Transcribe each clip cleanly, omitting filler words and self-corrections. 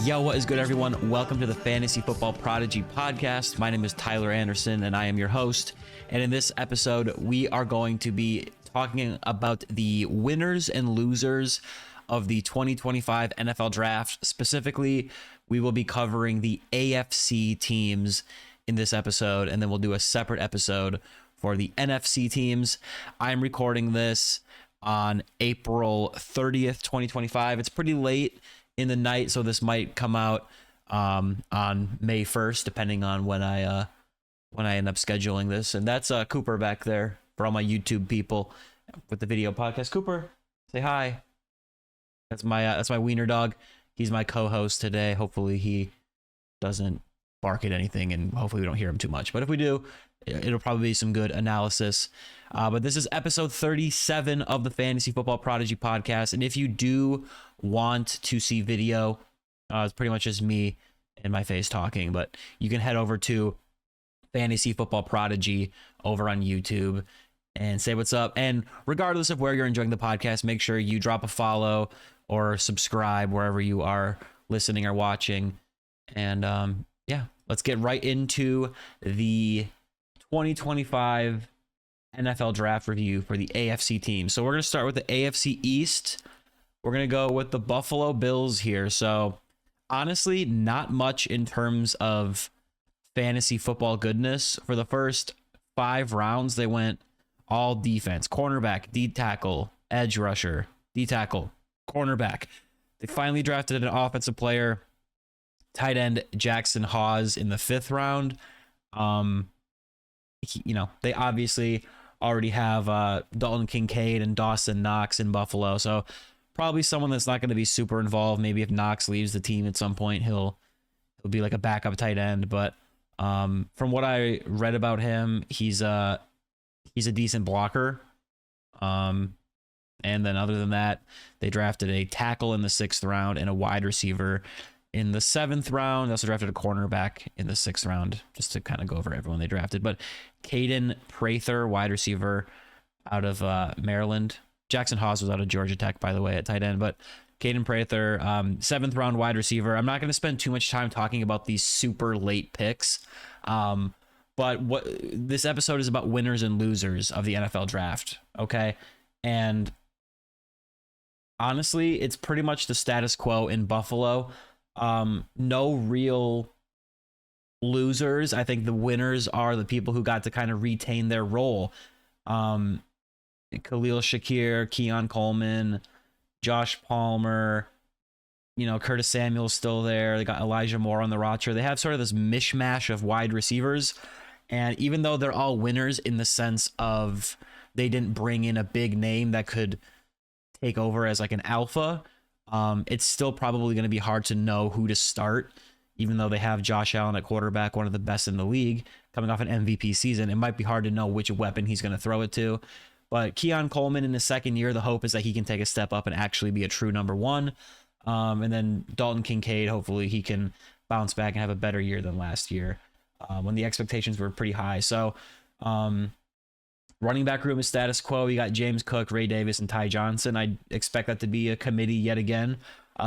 Yo, what is good, everyone? Welcome to the Fantasy Football Prodigy Podcast. My name is Tyler Anderson, and I am your host. And in this episode, we are going to be talking about the winners and losers of the 2025 NFL Draft. Specifically, we will be covering the AFC teams in this episode, and then we'll do a separate episode for the NFC teams. I'm recording this on April 30th, 2025. It's pretty late in the night, so this might come out on May 1st, depending on when I end up scheduling this. And that's Cooper back there for all my YouTube people with the video podcast. Cooper, say hi. That's my wiener dog. He's my co-host today. Hopefully he doesn't bark at anything, and hopefully we don't hear him too much. But if we do, it'll probably be some good analysis. But this is episode 37 of the Fantasy Football Prodigy Podcast. And if you do want to see video, it's pretty much just me and my face talking. But you can head over to Fantasy Football Prodigy over on YouTube and say what's up. And regardless of where you're enjoying the podcast, make sure you drop a follow or subscribe wherever you are listening or watching. And yeah, let's get right into the 2025 NFL Draft review for the AFC team. So we're going to start with the AFC East. We're going to go with the Buffalo Bills here. So honestly, not much in terms of fantasy football goodness. For the first 5 rounds, they went all defense, cornerback, D tackle, edge rusher, D tackle, cornerback. They finally drafted an offensive player, tight end Jackson Hawes in the 5th round. They obviously already have Dalton Kincaid and Dawson Knox in Buffalo, so probably someone that's not going to be super involved. Maybe if Knox leaves the team at some point, he'll be like a backup tight end. But from what I read about him, he's a decent blocker. And then other than that, they drafted a tackle in the 6th round and a wide receiver in the 7th round. They also drafted a cornerback in the 6th round, just to kind of go over everyone they drafted. But Caden Prather, wide receiver out of Maryland. Jackson Hawes was out of Georgia Tech, by the way, at tight end. But Caden Prather, 7th round wide receiver. I'm not going to spend too much time talking about these super late picks. But what this episode is about winners and losers of the NFL Draft. Okay. And honestly, it's pretty much the status quo in Buffalo. No real losers. I think the winners are the people who got to kind of retain their role. Khalil Shakir, Keon Coleman, Josh Palmer, Curtis Samuel's still there. They got Elijah Moore on the roster. They have sort of this mishmash of wide receivers. And even though they're all winners in the sense of they didn't bring in a big name that could take over as like an alpha, it's still probably going to be hard to know who to start, even though they have Josh Allen at quarterback, one of the best in the league, coming off an MVP season. It might be hard to know which weapon he's going to throw it to. But Keon Coleman in his 2nd year, the hope is that he can take a step up and actually be a true number 1. And then Dalton Kincaid, hopefully he can bounce back and have a better year than last year, when the expectations were pretty high. So running back room is status quo. You got James Cook, Ray Davis, and Ty Johnson. I expect that to be a committee yet again.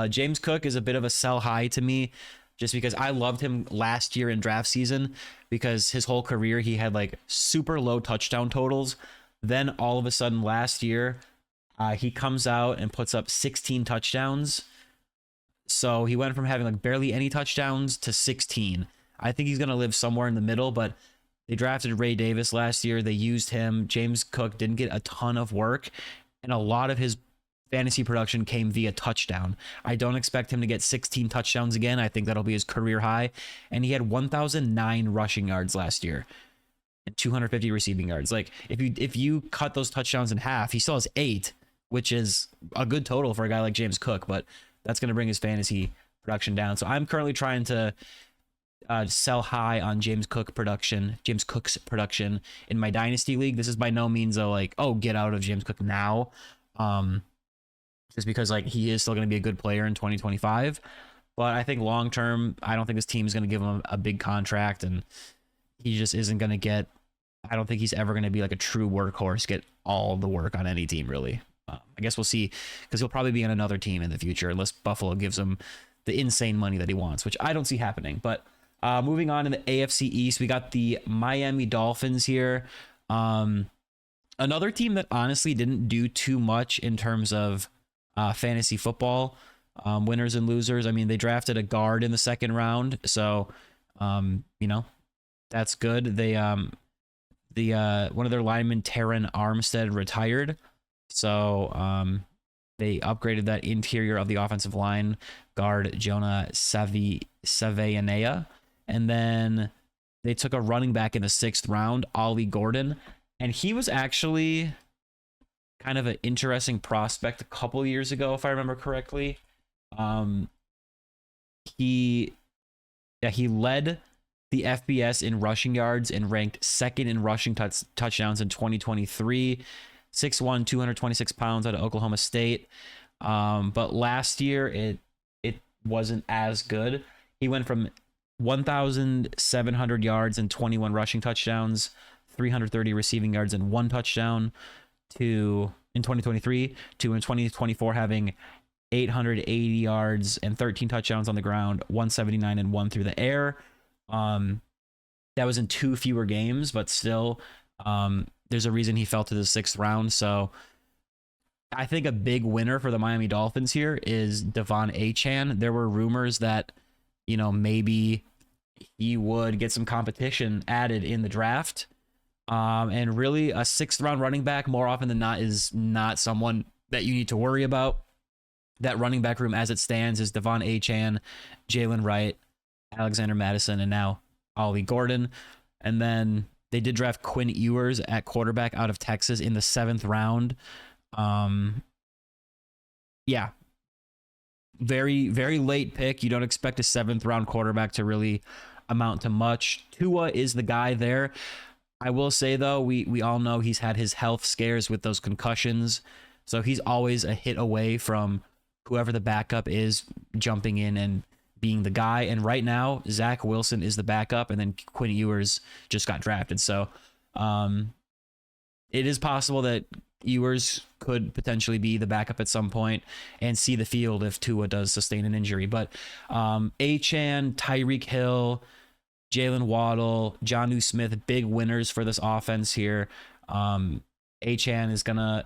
James Cook is a bit of a sell high to me, just because I loved him last year in draft season, because his whole career he had like super low touchdown totals. Then all of a sudden last year, he comes out and puts up 16 touchdowns. So he went from having like barely any touchdowns to 16. I think he's going to live somewhere in the middle, but they drafted Ray Davis last year. They used him. James Cook didn't get a ton of work, and a lot of his fantasy production came via touchdown. I don't expect him to get 16 touchdowns again. I think that'll be his career high. And he had 1,009 rushing yards last year and 250 receiving yards. Like if you cut those touchdowns in half, he still has 8, which is a good total for a guy like James Cook, but that's going to bring his fantasy production down. So I'm currently trying to sell high on James Cook's production in my dynasty league. This is by no means a get out of James Cook now. Just because he is still going to be a good player in 2025. But I think long term, I don't think this team is going to give him a big contract, and he just isn't going to get, I don't think he's ever going to be like a true workhorse, get all the work on any team, really. I guess we'll see, because he'll probably be on another team in the future, unless Buffalo gives him the insane money that he wants, which I don't see happening. But moving on in the AFC East, we got the Miami Dolphins here. Another team that honestly didn't do too much in terms of fantasy football, winners and losers. I mean, they drafted a guard in the second round, so that's good. They one of their linemen, Taron Armstead, retired, so they upgraded that interior of the offensive line, guard Jonah Savianea, and then they took a running back in the 6th round, Ollie Gordon, and he was actually kind of an interesting prospect a couple years ago, if I remember correctly. He led the FBS in rushing yards and ranked 2nd in rushing touchdowns in 2023. 6'1", 226 pounds out of Oklahoma State. But last year it wasn't as good. He went from 1,700 yards and 21 rushing touchdowns, 330 receiving yards and 1 touchdown in 2023 to in 2024 having 880 yards and 13 touchdowns on the ground, 179 and 1 through the air. That was in 2 fewer games, but still, there's a reason he fell to the 6th round. So I think a big winner for the Miami Dolphins here is Devon Achane. There were rumors that, maybe he would get some competition added in the draft. And really a 6th round running back more often than not is not someone that you need to worry about. That running back room as it stands is Devon Achane, Jalen Wright, Alexander Madison, and now Ollie Gordon. And then they did draft Quinn Ewers at quarterback out of Texas in the 7th round. Very, very late pick. You don't expect a 7th round quarterback to really amount to much. Tua is the guy there. I will say, though, we all know he's had his health scares with those concussions. So he's always a hit away from whoever the backup is jumping in and being the guy. And right now, Zach Wilson is the backup, and then Quinn Ewers just got drafted. So it is possible that Ewers could potentially be the backup at some point and see the field if Tua does sustain an injury. But Achane, Tyreek Hill, Jalen Waddle, Jonnu Smith, big winners for this offense here. Achane is going to,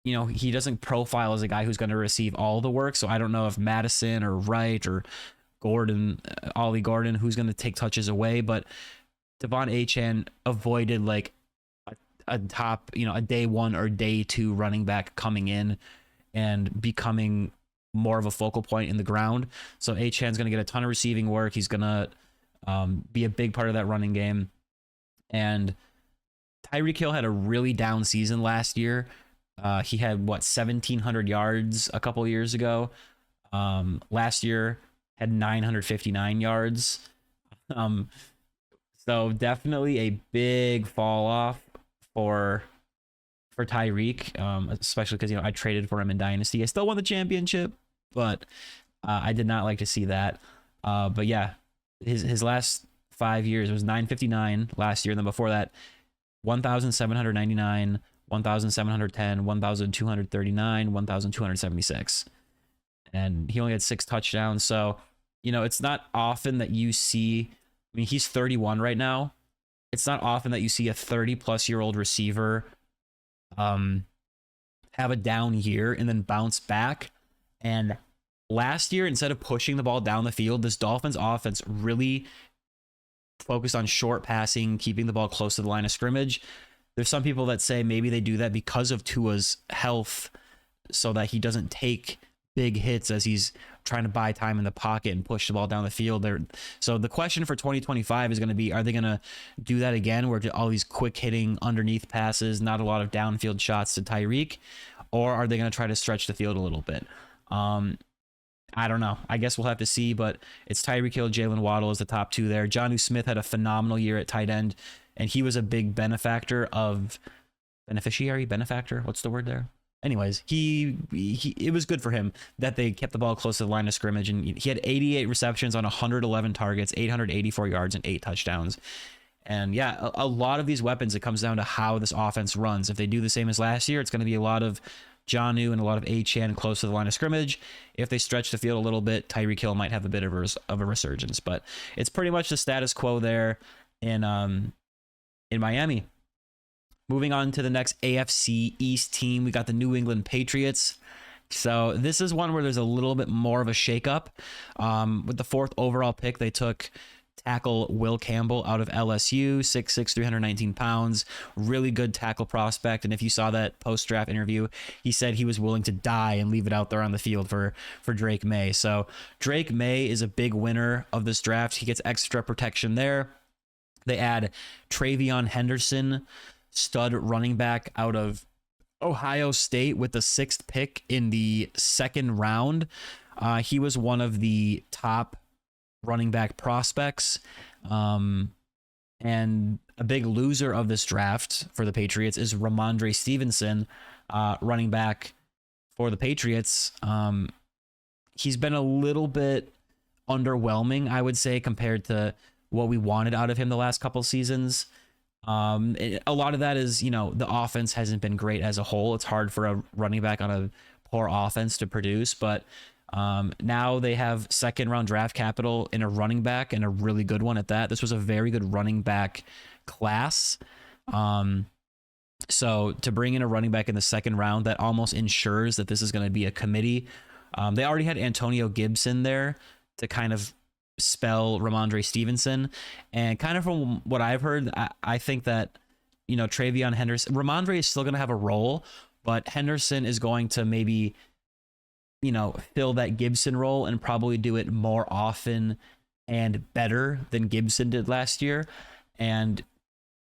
he doesn't profile as a guy who's going to receive all the work. So I don't know if Madison or Wright or Gordon, Ollie Gordon, who's going to take touches away. But Devon Achane avoided like a top, a day 1 or day 2 running back coming in and becoming more of a focal point in the ground. So Achane's going to get a ton of receiving work. He's going to be a big part of that running game. And Tyreek Hill had a really down season last year. He had 1,700 yards a couple years ago. Last year had 959 yards. So definitely a big fall off for Tyreek, especially because I traded for him in Dynasty. I still won the championship, but I did not like to see that. But yeah, his last 5 years, it was 959 last year, and then before that 1,799, 1,710, 1,239, 1,276, and he only had 6 touchdowns. So it's not often that you see, I mean, he's 31 right now. It's not often that you see a 30-plus-year-old receiver have a down year and then bounce back. And last year, instead of pushing the ball down the field, this Dolphins offense really focused on short passing, keeping the ball close to the line of scrimmage. There's some people that say maybe they do that because of Tua's health, so that he doesn't take big hits as he's trying to buy time in the pocket and push the ball down the field there. So the question for 2025 is going to be, are they going to do that again, where all these quick hitting underneath passes, not a lot of downfield shots to Tyreek, or are they going to try to stretch the field a little bit? I don't know. I guess we'll have to see, but it's Tyreek Hill, Jalen Waddle is the top 2 there. Jonnu Smith had a phenomenal year at tight end, and he was a big benefactor. What's the word there? Anyways, it was good for him that they kept the ball close to the line of scrimmage, and he had 88 receptions on 111 targets, 884 yards, and 8 touchdowns. And yeah, a lot of these weapons, it comes down to how this offense runs. If they do the same as last year, it's going to be a lot of Jonnu and a lot of Achane close to the line of scrimmage. If they stretch the field a little bit, Tyreek Hill might have a bit of a resurgence. But it's pretty much the status quo there in Miami. Moving on to the next AFC East team, we got the New England Patriots. So this is one where there's a little bit more of a shakeup. With the 4th overall pick, they took tackle Will Campbell out of LSU, 6'6", 319 pounds, really good tackle prospect. And if you saw that post-draft interview, he said he was willing to die and leave it out there on the field for Drake May. So Drake May is a big winner of this draft. He gets extra protection there. They add Travion Henderson, stud running back out of Ohio State, with the 6th pick in the 2nd round. He was one of the top running back prospects. And a big loser of this draft for the Patriots is Ramondre Stevenson, running back for the Patriots. He's been a little bit underwhelming, I would say, compared to what we wanted out of him the last couple seasons. A lot of that is, the offense hasn't been great as a whole. It's hard for a running back on a poor offense to produce, but now they have 2nd round draft capital in a running back, and a really good one at that. This was a very good running back class. So to bring in a running back in the 2nd round, that almost ensures that this is going to be a committee. They already had Antonio Gibson there to kind of spell Ramondre Stevenson, and kind of from what I've heard, I think that Travion Henderson, Ramondre is still going to have a role, but Henderson is going to maybe fill that Gibson role and probably do it more often and better than Gibson did last year. And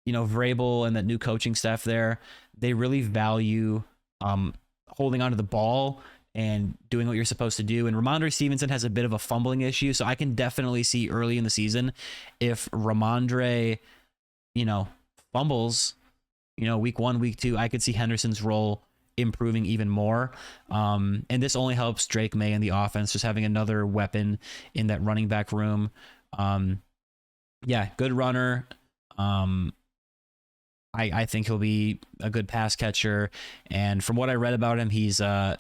Vrabel and that new coaching staff there, they really value holding onto the ball and doing what you're supposed to do. And Ramondre Stevenson has a bit of a fumbling issue, so I can definitely see early in the season, if Ramondre, fumbles, week 1, week 2, I could see Henderson's role improving even more. And this only helps Drake May and the offense, just having another weapon in that running back room. Good runner. I think he'll be a good pass catcher. And from what I read about him, he's a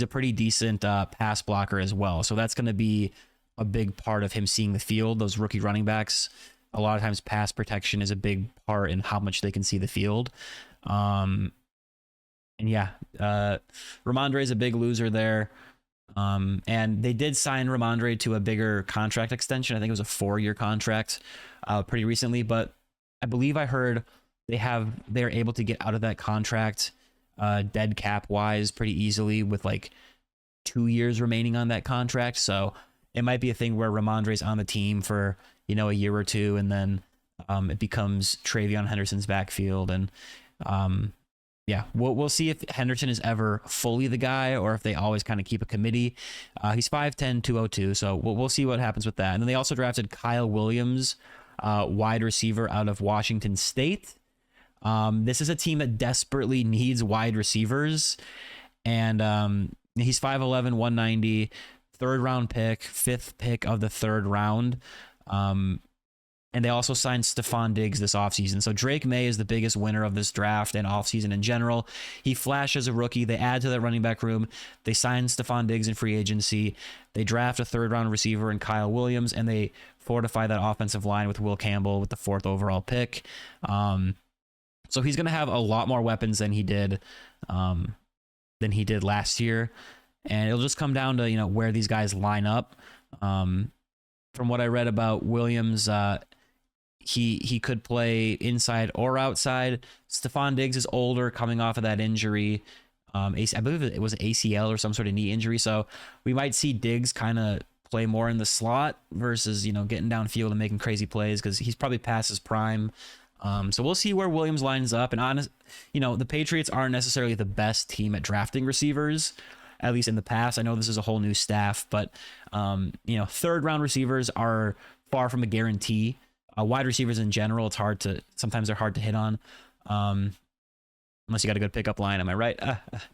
pretty decent pass blocker as well. So that's going to be a big part of him seeing the field. Those rookie running backs, a lot of times pass protection is a big part in how much they can see the field. Ramondre is a big loser there. And they did sign Ramondre to a bigger contract extension. I think it was a 4-year contract pretty recently, but I believe I heard they're able to get out of that contract dead cap wise pretty easily with like 2 years remaining on that contract. So it might be a thing where Ramondre's on the team for, a year or two, and then it becomes Travion Henderson's backfield. And we'll see if Henderson is ever fully the guy or if they always kind of keep a committee. He's 5'10", 202, so we'll see what happens with that. And then they also drafted Kyle Williams, wide receiver out of Washington State. This is a team that desperately needs wide receivers, and he's 5'11", 190, 3rd round pick, 5th pick of the 3rd round. And they also signed Stephon Diggs this offseason. So Drake May is the biggest winner of this draft and offseason in general. He flashed as a rookie. They add to that running back room. They signed Stephon Diggs in free agency. They draft a 3rd round receiver in Kyle Williams, and they fortify that offensive line with Will Campbell with the 4th overall pick. So he's going to have a lot more weapons than he did last year. And it'll just come down to, where these guys line up. From what I read about Williams, he could play inside or outside. Stephon Diggs is older, coming off of that injury. I believe it was ACL or some sort of knee injury. So we might see Diggs kind of play more in the slot versus, getting downfield and making crazy plays, because he's probably past his prime. So we'll see where Williams lines up. And the Patriots aren't necessarily the best team at drafting receivers, at least in the past. I know this is a whole new staff, but 3rd round receivers are far from a guarantee. Wide receivers in general, sometimes they're hard to hit on, unless you got a good pickup line. Am I right?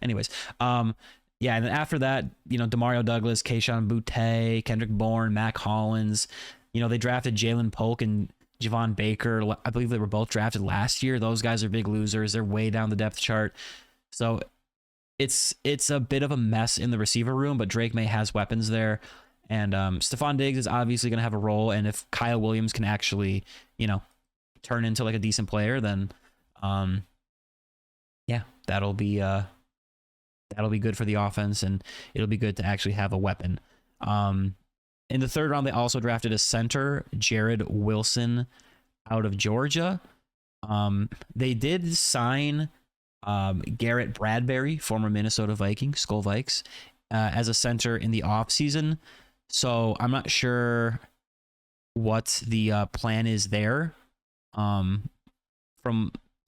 Anyways. And then after that, Demario Douglas, Kayshon Boutte, Kendrick Bourne, Mac Hollins, they drafted Jalen Polk and Javon Baker. I believe they were both drafted last year. Those guys are big losers. They're way down the depth chart. So it's a bit of a mess in the receiver room, but Drake May has weapons there. And Stephon Diggs is obviously going to have a role. And if Kyle Williams can actually, turn into like a decent player, then yeah, that'll be good for the offense, and it'll be good to actually have a weapon. In the third round, they also drafted a center, Jared Wilson, out of Georgia. They did sign Garrett Bradbury, former Minnesota Viking, Skull Vikes, as a center in the offseason. So I'm not sure what the plan is there. I'm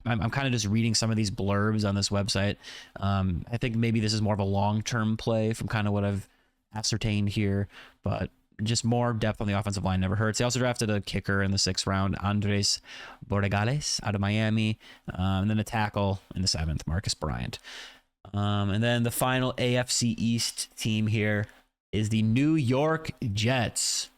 kind of just reading some of these blurbs on this website. I think maybe this is more of a long-term play from kind of what I've ascertained here, but just more depth on the offensive line never hurts. They also drafted a kicker in the 6th round, Andres Borregales out of Miami, and then a tackle in the 7th, Marcus Bryant. And then the final AFC East team here is the New York Jets.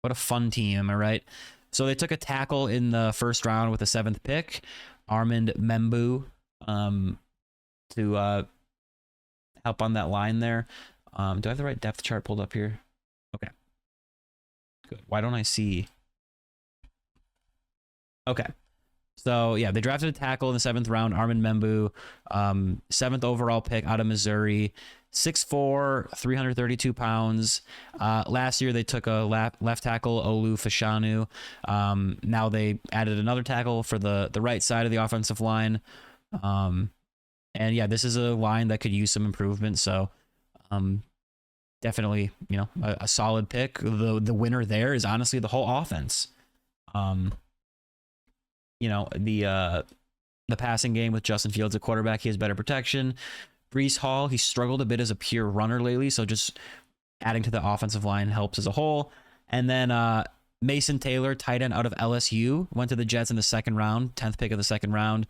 What a fun team, am I right? So they took a tackle in the 1st round with the 7th pick, Armand Membu, to help on that line there. Do I have the right depth chart pulled up here? Okay. Good. Why don't I see? Okay. So, yeah, they drafted a tackle in the 7th round, Armand Membu, 7th overall pick out of Missouri, 6'4", 332 pounds. Last year, they took a left tackle, Olu Fashanu. Now they added another tackle for the right side of the offensive line. And, yeah, this is a line that could use some improvement. So, definitely, a solid pick. The winner there is honestly the whole offense. The passing game with Justin Fields at quarterback, he has better protection. Breece Hall, he struggled a bit as a pure runner lately, so just adding to the offensive line helps as a whole. And then Mason Taylor, tight end out of LSU, went to the Jets in the 2nd round, 10th pick of the 2nd round.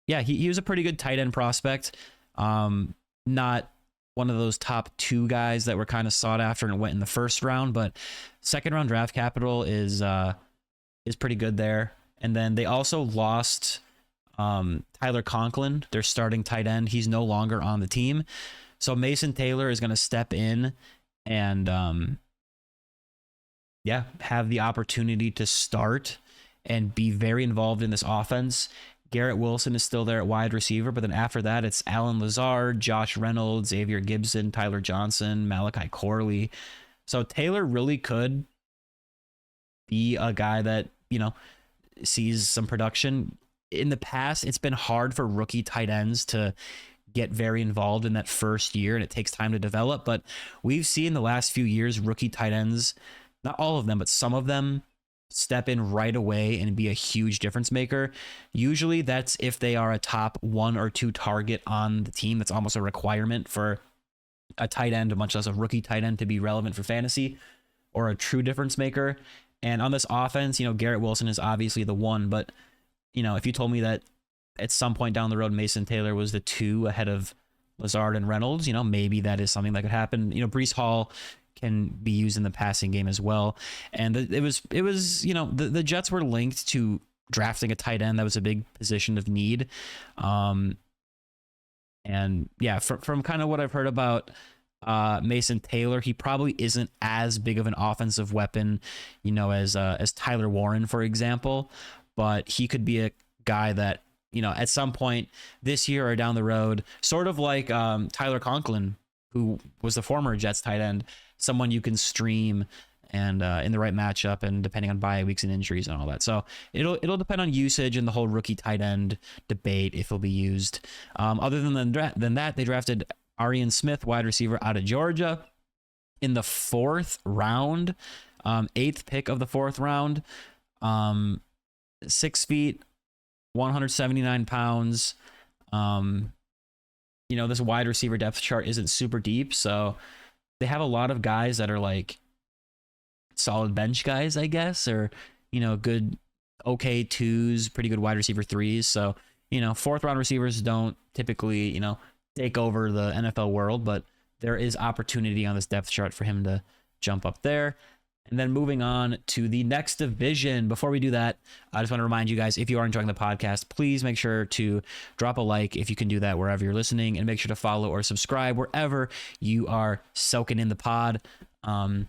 Yeah, he was a pretty good tight end prospect. Not one of those top 2 guys that were kind of sought after and went in the 1st round, but 2nd round draft capital is pretty good there. And then they also lost Tyler Conklin, their starting tight end. He's no longer on the team. So Mason Taylor is going to step in and have the opportunity to start and be very involved in this offense. Garrett Wilson is still there at wide receiver, but then after that, it's Alan Lazard, Josh Reynolds, Xavier Gibson, Tyler Johnson, Malachi Corley. So Taylor really could be a guy that, sees some production. In the past, it's been hard for rookie tight ends to get very involved in that first year, and it takes time to develop. But we've seen the last few years, rookie tight ends, not all of them, but some of them step in right away and be a huge difference maker. Usually that's if they are a top 1 or 2 target on the team. That's almost a requirement for a tight end, much less a rookie tight end, to be relevant for fantasy or a true difference maker. And on this offense, Garrett Wilson is obviously the one, but if you told me that at some point down the road, Mason Taylor was the 2 ahead of Lazard and Reynolds, maybe that is something that could happen. Breece Hall can be used in the passing game as well. And it was the Jets were linked to drafting a tight end. That was a big position of need. And yeah, from kind of what I've heard about Mason Taylor, he probably isn't as big of an offensive weapon, as Tyler Warren, for example, but he could be a guy that, at some point this year or down the road, sort of like Tyler Conklin, who was the former Jets tight end, someone you can stream and in the right matchup and depending on bye weeks and injuries and all that. So it'll depend on usage and the whole rookie tight end debate if he'll be used. Other than that, they drafted Arian Smith, wide receiver out of Georgia, in the 4th round, 8th pick of the 4th round, 6 feet, 179 pounds. This wide receiver depth chart isn't super deep, so they have a lot of guys that are like solid bench guys, I guess, or good, okay 2s, pretty good wide receiver 3s. So 4th round receivers don't typically take over the NFL world, but there is opportunity on this depth chart for him to jump up there. And then moving on to the next division. Before we do that, I just want to remind you guys, if you are enjoying the podcast, please make sure to drop a like if you can do that wherever you're listening, and make sure to follow or subscribe wherever you are soaking in the pod. And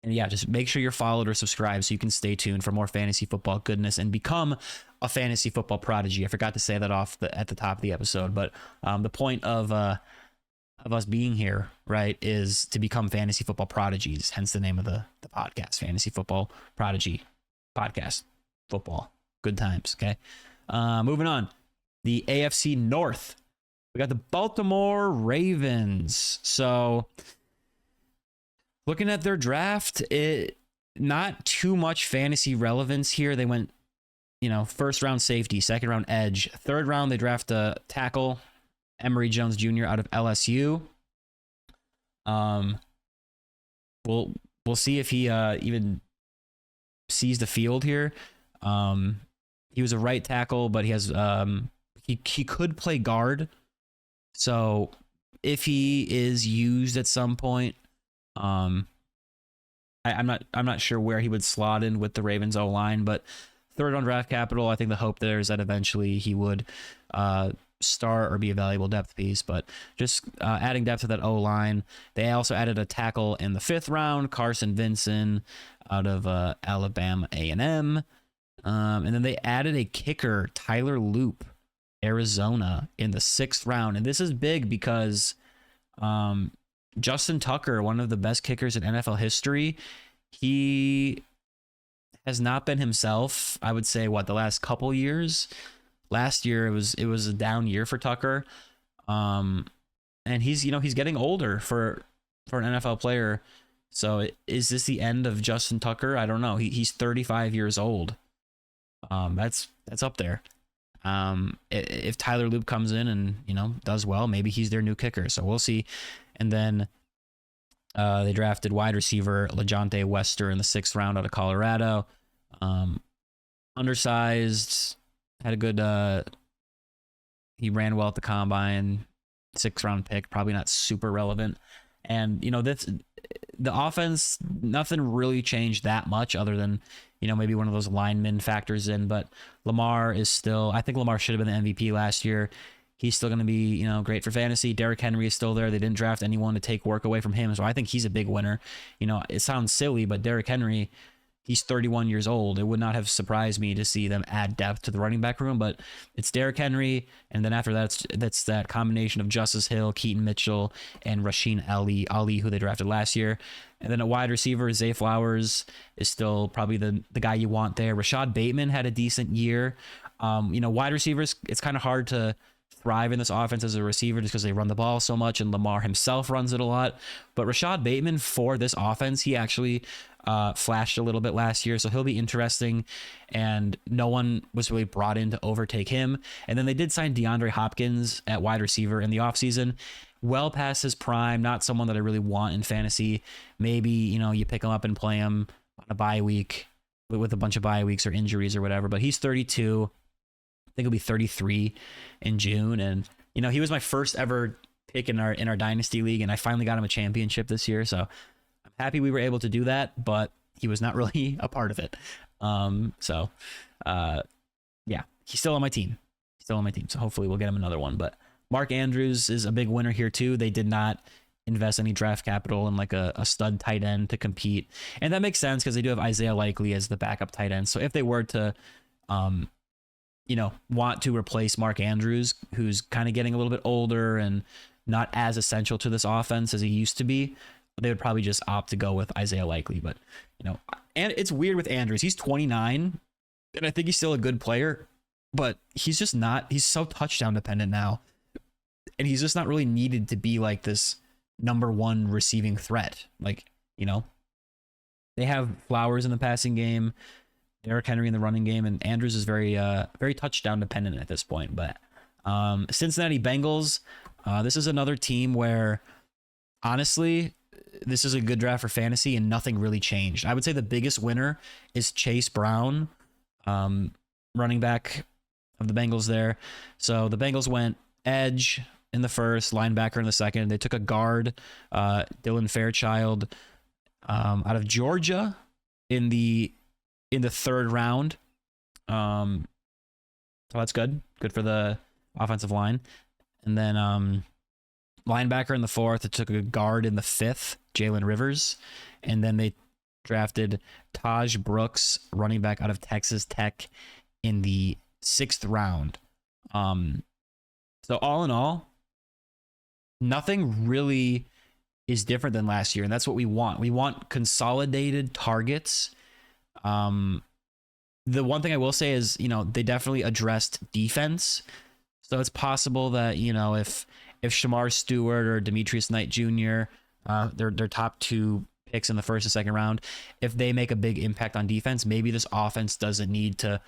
yeah, just make sure you're followed or subscribed so you can stay tuned for more fantasy football goodness and become a fantasy football prodigy. I forgot to say that at the top of the episode, but the point of us being here, right, is to become fantasy football prodigies, hence the name of the podcast, Fantasy Football Prodigy Podcast. Football. Good times, okay? Moving on. The AFC North. We got the Baltimore Ravens. So, looking at their draft, not too much fantasy relevance here. They went, first round safety, second round edge. Third round, they draft a tackle, Emory Jones Jr. out of LSU. We'll see if he even sees the field here. He was a right tackle, but he has he could play guard. So if he is used at some point, I'm not sure where he would slot in with the Ravens O-line, but third on draft capital, I think the hope there is that eventually he would start or be a valuable depth piece, but just adding depth to that O-line. They also added a tackle in the 5th round, Carson Vinson out of Alabama A&M. And then they added a kicker, Tyler Loop, Arizona, in the 6th round. And this is big because Justin Tucker, one of the best kickers in NFL history, he has not been himself, I would say, the last couple years. Last year it was a down year for Tucker. And he's getting older for an NFL player. So is this the end of Justin Tucker? I don't know. He's 35 years old. That's up there. If Tyler Loop comes in and, does well, maybe he's their new kicker. So we'll see. And then they drafted wide receiver LeJonte Wester in the 6th round out of Colorado. Undersized, had a good, he ran well at the combine, 6th round pick, probably not super relevant. And, the offense, nothing really changed that much other than, maybe one of those linemen factors in, but Lamar is still, I think Lamar should have been the MVP last year. He's still going to be, great for fantasy. Derrick Henry is still there. They didn't draft anyone to take work away from him. So I think he's a big winner. It sounds silly, but Derrick Henry, he's 31 years old. It would not have surprised me to see them add depth to the running back room, but it's Derrick Henry. And then after that, that's that combination of Justice Hill, Keaton Mitchell, and Rasheen Ali, who they drafted last year. And then a wide receiver, Zay Flowers, is still probably the guy you want there. Rashad Bateman had a decent year. Wide receivers, it's kind of hard to thrive in this offense as a receiver just because they run the ball so much, and Lamar himself runs it a lot. But Rashad Bateman, for this offense, he actually flashed a little bit last year, so he'll be interesting, and no one was really brought in to overtake him. And then they did sign DeAndre Hopkins at wide receiver in the offseason, well past his prime, not someone that I really want in fantasy. Maybe, you pick him up and play him on a bye week with a bunch of bye weeks or injuries or whatever, but he's 32. I think he'll be 33 in June, and he was my first ever pick in our dynasty league, and I finally got him a championship this year, so I'm happy we were able to do that, but he was not really a part of it. Yeah, he's still on my team. So hopefully we'll get him another one. But Mark Andrews is a big winner here too. They did not invest any draft capital in like a stud tight end to compete. And that makes sense because they do have Isaiah Likely as the backup tight end. So if they were to, want to replace Mark Andrews, who's kind of getting a little bit older and not as essential to this offense as he used to be, they would probably just opt to go with Isaiah Likely. But, and it's weird with Andrews. He's 29, and I think he's still a good player, but he's just not. He's so touchdown dependent now, and he's just not really needed to be like this number one receiving threat. Like, they have Flowers in the passing game, Derrick Henry in the running game, and Andrews is very touchdown dependent at this point. But Cincinnati Bengals, this is another team where, honestly, this is a good draft for fantasy and nothing really changed. I would say the biggest winner is Chase Brown, running back of the Bengals there. So the Bengals went edge in the first, linebacker in the second. They took a guard, Dylan Fairchild, out of Georgia in the third round. So that's good. Good for the offensive line. And then linebacker in the fourth. It took a guard in the fifth, Jalen Rivers. And then they drafted Taj Brooks, running back out of Texas Tech, in the sixth round. So all in all, nothing really is different than last year, and that's what we want. We want consolidated targets. The one thing I will say is, they definitely addressed defense. So it's possible that, if Shamar Stewart or Demetrius Knight Jr., their top two picks in the first and second round, if they make a big impact on defense, maybe this offense doesn't need to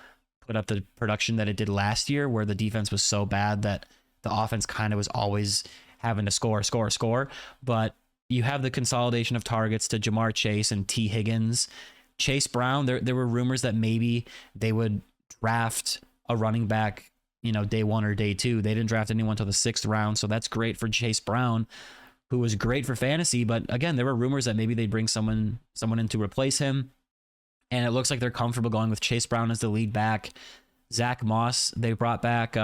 put up the production that it did last year, where the defense was so bad that the offense kind of was always having to score. But you have the consolidation of targets to Jamar Chase and T. Higgins. Chase Brown, there were rumors that maybe they would draft a running back, day one or day two. They didn't draft anyone until the sixth round, so that's great for Chase Brown, who was great for fantasy. But again, there were rumors that maybe they'd bring someone in to replace him. And it looks like they're comfortable going with Chase Brown as the lead back. Zach Moss, they brought back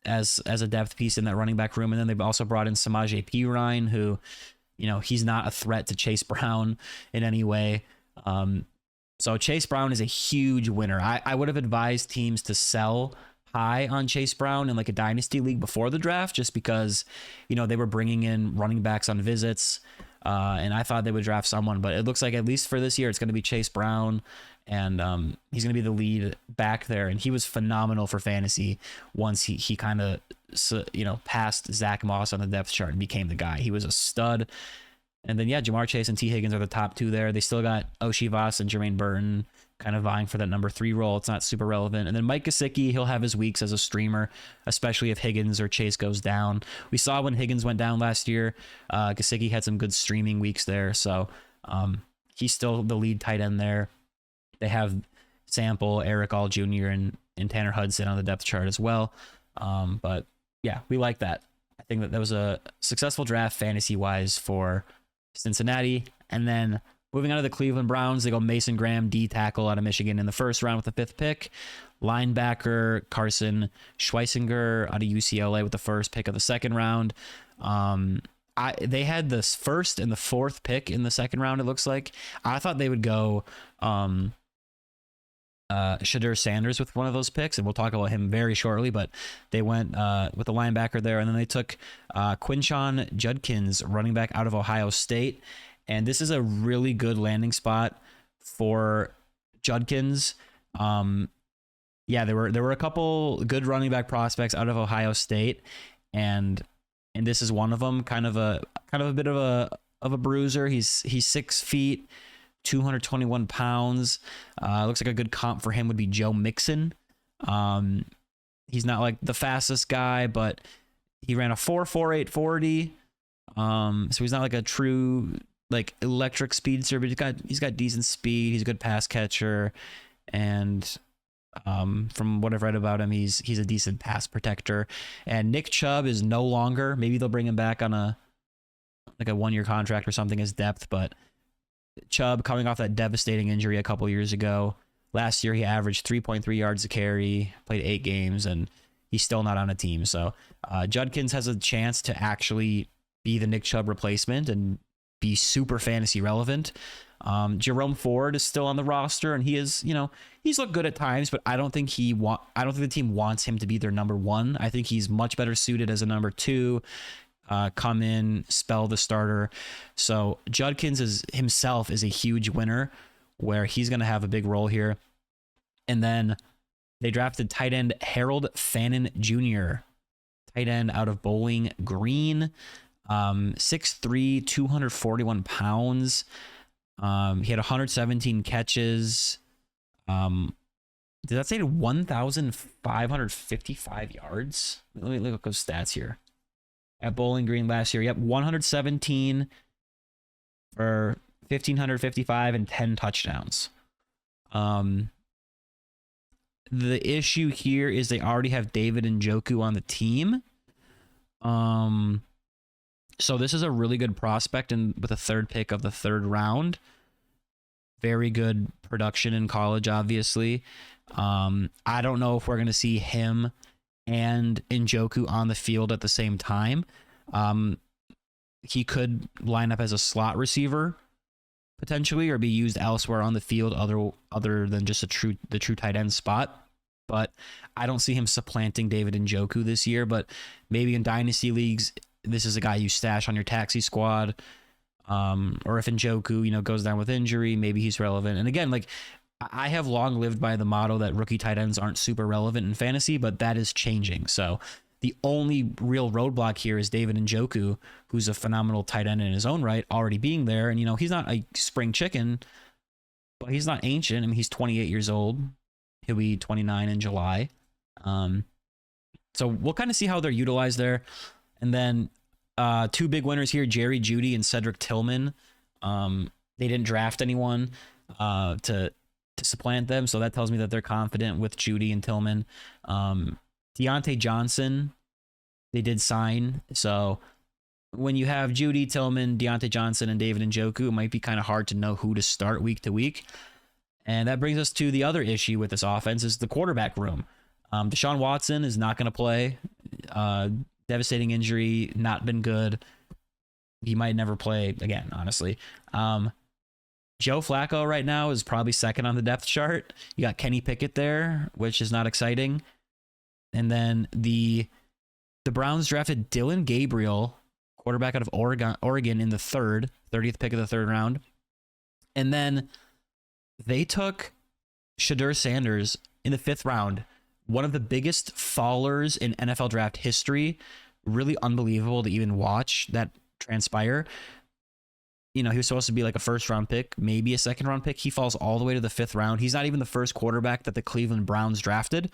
as a depth piece in that running back room. And then they've also brought in Samaje Perine, who, he's not a threat to Chase Brown in any way. So Chase Brown is a huge winner. I would have advised teams to sell high on Chase Brown in like a dynasty league before the draft, just because, they were bringing in running backs on visits. And I thought they would draft someone, but it looks like at least for this year, it's going to be Chase Brown, and he's going to be the lead back there. And he was phenomenal for fantasy once he kind of, passed Zach Moss on the depth chart and became the guy. He was a stud. And then, Jamar Chase and T. Higgins are the top two there. They still got Oshie Voss and Jermaine Burton kind of vying for that number 3 role. It's not super relevant. And then Mike Gesicki, he'll have his weeks as a streamer, especially if Higgins or Chase goes down. We saw when Higgins went down last year, Gesicki had some good streaming weeks there. So he's still the lead tight end there. They have Sample, Eric All Jr., and Tanner Hudson on the depth chart as well. But yeah, we like that. I think that was a successful draft fantasy-wise for Cincinnati. And then moving on to the Cleveland Browns, they go Mason Graham, D tackle out of Michigan in the first round with the 5th pick. Linebacker Carson Schweisinger out of UCLA with the first pick of the second round. They had the first and the 4th pick in the second round, it looks like. I thought they would go Shadur Sanders with one of those picks, and we'll talk about him very shortly, but they went with the linebacker there, and then they took Quinshon Judkins, running back out of Ohio State. And this is a really good landing spot for Judkins. There were a couple good running back prospects out of Ohio State, and this is one of them. Kind of a bit of a bruiser. He's 6 feet, 221 pounds. Looks like a good comp for him would be Joe Mixon. He's not like the fastest guy, but he ran a 4.48 40. So he's not like a true like electric speedster, but he's got decent speed. He's a good pass catcher, and from what I've read about him, he's a decent pass protector. And Nick Chubb is no longer. Maybe they'll bring him back on a 1-year contract or something as depth. But Chubb, coming off that devastating injury a couple years ago, last year he averaged 3.3 yards a carry, played 8 games, and he's still not on a team. So Judkins has a chance to actually be the Nick Chubb replacement and be super fantasy relevant. Jerome Ford is still on the roster, and he is, he's looked good at times, but I don't think the team wants him to be their number 1. I think he's much better suited as a number 2. Come in, spell the starter. So Judkins himself is a huge winner, where he's going to have a big role here. And then they drafted tight end Harold Fannin Jr., tight end out of Bowling Green. 6'3", 241 pounds. He had 117 catches. Did that say 1,555 yards? Let me look at those stats here. At Bowling Green last year, 117 for 1,555 and 10 touchdowns. The issue here is they already have David Njoku on the team. So this is a really good prospect, and with a third pick of the third round, very good production in college, obviously. I don't know if we're going to see him and Njoku on the field at the same time. He could line up as a slot receiver potentially, or be used elsewhere on the field other than just the true tight end spot. But I don't see him supplanting David Njoku this year. But maybe in dynasty leagues, this is a guy you stash on your taxi squad. Or if Njoku, goes down with injury, maybe he's relevant. And again, like, I have long lived by the motto that rookie tight ends aren't super relevant in fantasy, but that is changing. So the only real roadblock here is David Njoku, who's a phenomenal tight end in his own right, already being there. And, he's not a spring chicken, but he's not ancient. I mean, he's 28 years old. He'll be 29 in July. So we'll kind of see how they're utilized there. And then two big winners here, Jerry Jeudy and Cedric Tillman. They didn't draft anyone to supplant them, so that tells me that they're confident with Jeudy and Tillman. Deontay Johnson, they did sign. So when you have Jeudy, Tillman, Deontay Johnson, and David Njoku, it might be kind of hard to know who to start week to week. And that brings us to the other issue with this offense is the quarterback room. Deshaun Watson is not going to play. Devastating injury, not been good. He might never play again, honestly. Joe Flacco right now is probably second on the depth chart. You got Kenny Pickett there, which is not exciting. And then the Browns drafted Dylan Gabriel, quarterback out of Oregon in the 30th pick of the third round. And then they took Shedeur Sanders in the 5th round, one of the biggest fallers in NFL draft history. Really unbelievable to even watch that transpire. He was supposed to be like a first-round pick, maybe a second-round pick. He falls all the way to the 5th round. He's not even the first quarterback that the Cleveland Browns drafted.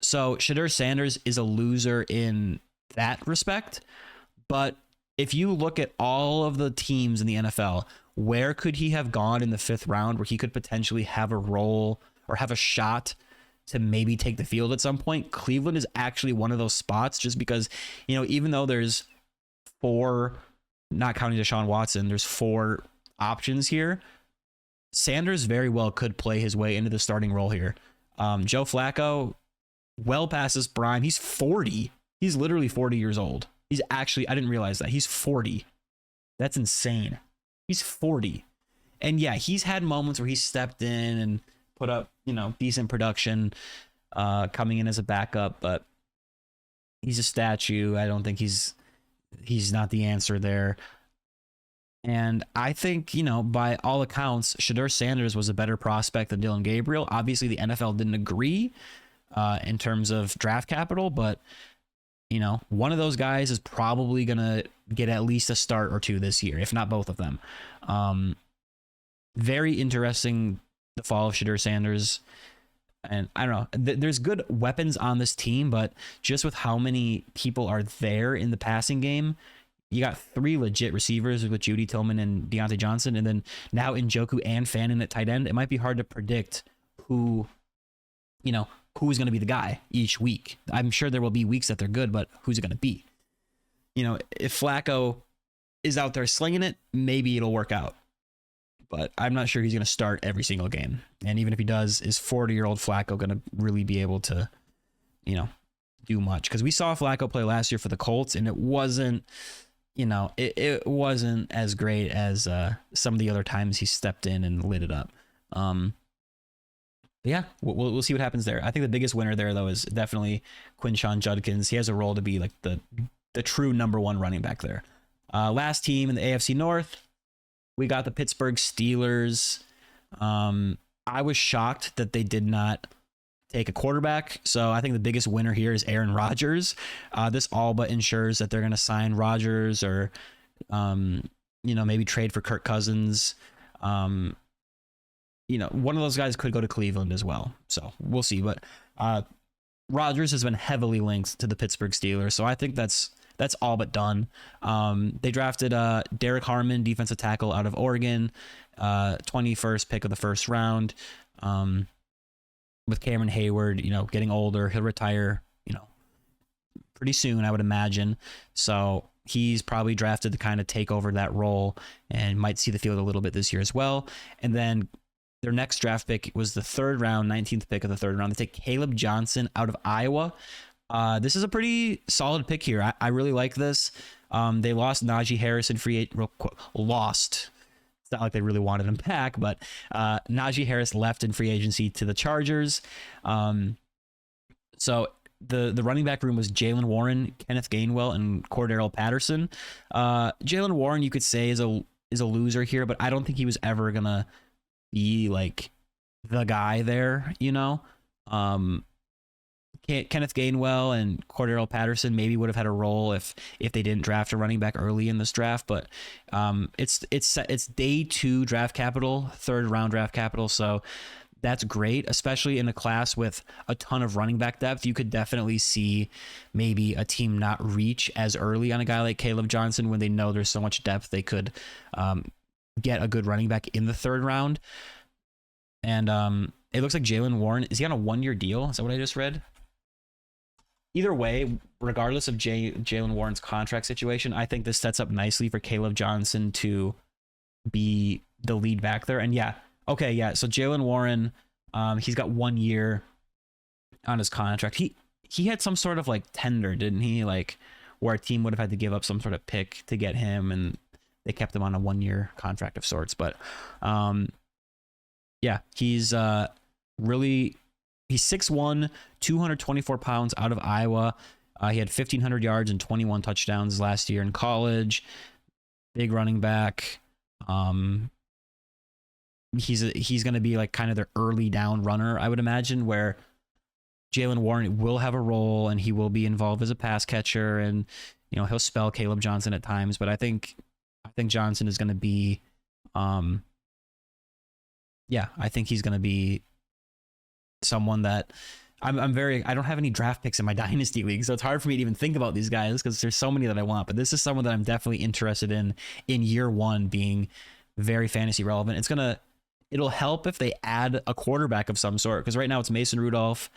So Shedeur Sanders is a loser in that respect. But if you look at all of the teams in the NFL, where could he have gone in the 5th round where he could potentially have a role or have a shot to maybe take the field at some point? Cleveland is actually one of those spots, just because, even though there's 4, not counting Deshaun Watson, there's 4 options here. Sanders very well could play his way into the starting role here. Joe Flacco, well past his prime. He's 40. He's literally 40 years old. He's actually, I didn't realize that. He's 40. That's insane. He's 40. And yeah, he's had moments where he stepped in and put up, decent production coming in as a backup, but he's a statue. I don't think he's not the answer there. And I think, by all accounts, Shedeur Sanders was a better prospect than Dylan Gabriel. Obviously, the NFL didn't agree in terms of draft capital, but, one of those guys is probably going to get at least a start or two this year, if not both of them. Very interesting, the fall of Shedeur Sanders. And I don't know, there's good weapons on this team, but just with how many people are there in the passing game, you got 3 legit receivers with Jeudy, Tillman, and Deontay Johnson, and then now Njoku and Fannin at tight end. It might be hard to predict who's going to be the guy each week. I'm sure there will be weeks that they're good, but who's it going to be? If Flacco is out there slinging it, maybe it'll work out. But I'm not sure he's going to start every single game. And even if he does, is 40-year-old Flacco going to really be able to, do much? Because we saw Flacco play last year for the Colts, and it wasn't, it wasn't as great as some of the other times he stepped in and lit it up. Yeah, we'll see what happens there. I think the biggest winner there, though, is definitely Quinshon Judkins. He has a role to be like the true number 1 running back there. Last team in the AFC North, we got the Pittsburgh Steelers. I was shocked that they did not take a quarterback. So I think the biggest winner here is Aaron Rodgers. This all but ensures that they're going to sign Rodgers or, maybe trade for Kirk Cousins. One of those guys could go to Cleveland as well. So we'll see. But Rodgers has been heavily linked to the Pittsburgh Steelers. So I think that's all but done. They drafted Derek Harmon, defensive tackle out of Oregon, 21st pick of the 1st round. With Cameron Hayward, getting older, he'll retire, pretty soon, I would imagine. So he's probably drafted to kind of take over that role and might see the field a little bit this year as well. And then their next draft pick was the 3rd round, 19th pick of the 3rd round. They take Caleb Johnson out of Iowa. This is a pretty solid pick here. I really like this. They lost Najee Harris in free agent. Lost. It's not like they really wanted him back, but Najee Harris left in free agency to the Chargers. So the running back room was Jalen Warren, Kenneth Gainwell, and Cordero Patterson. Jalen Warren, you could say, is a loser here, but I don't think he was ever gonna be like the guy there. Kenneth Gainwell and Cordero Patterson maybe would have had a role if they didn't draft a running back early in this draft, but it's day 2 draft capital, 3rd round draft capital, so that's great, especially in a class with a ton of running back depth. You could definitely see maybe a team not reach as early on a guy like Caleb Johnson when they know there's so much depth they could get a good running back in the 3rd round. And it looks like Jalen Warren, is he on a 1-year deal? Is that what I just read? Either way, regardless of Jalen Warren's contract situation, I think this sets up nicely for Caleb Johnson to be the lead back there. And so Jalen Warren, he's got 1 year on his contract. He had some sort of like tender, didn't he? Like where a team would have had to give up some sort of pick to get him, and they kept him on a 1-year contract of sorts. But he's really... He's 6'1", 224 pounds, out of Iowa. He had 1,500 yards and 21 touchdowns last year in college. Big running back. He's going to be like kind of their early down runner, I would imagine, where Jalen Warren will have a role and he will be involved as a pass catcher, and he'll spell Caleb Johnson at times. But I think Johnson is going to be, I think he's going to be someone that I don't have any draft picks in my dynasty league, so it's hard for me to even think about these guys because there's so many that I want, but this is someone that I'm definitely interested in year 1 being very fantasy relevant. It'll help if they add a quarterback of some sort, because right now it's Mason Rudolph.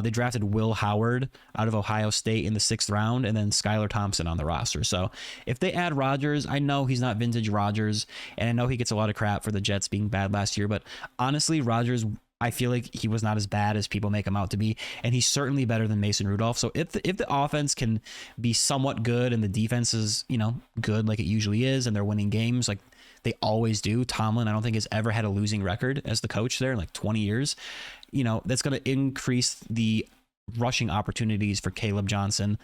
They drafted Will Howard out of Ohio State in the 6th round, and then Skylar Thompson on the roster. So if they add Rodgers, I know he's not vintage Rodgers, and I know he gets a lot of crap for the Jets being bad last year, but honestly, Rodgers, I feel like he was not as bad as people make him out to be, and he's certainly better than Mason Rudolph. So if the offense can be somewhat good and the defense is, good like it usually is, and they're winning games like they always do. Tomlin, I don't think, has ever had a losing record as the coach there in like 20 years. That's going to increase the rushing opportunities for Caleb Johnson.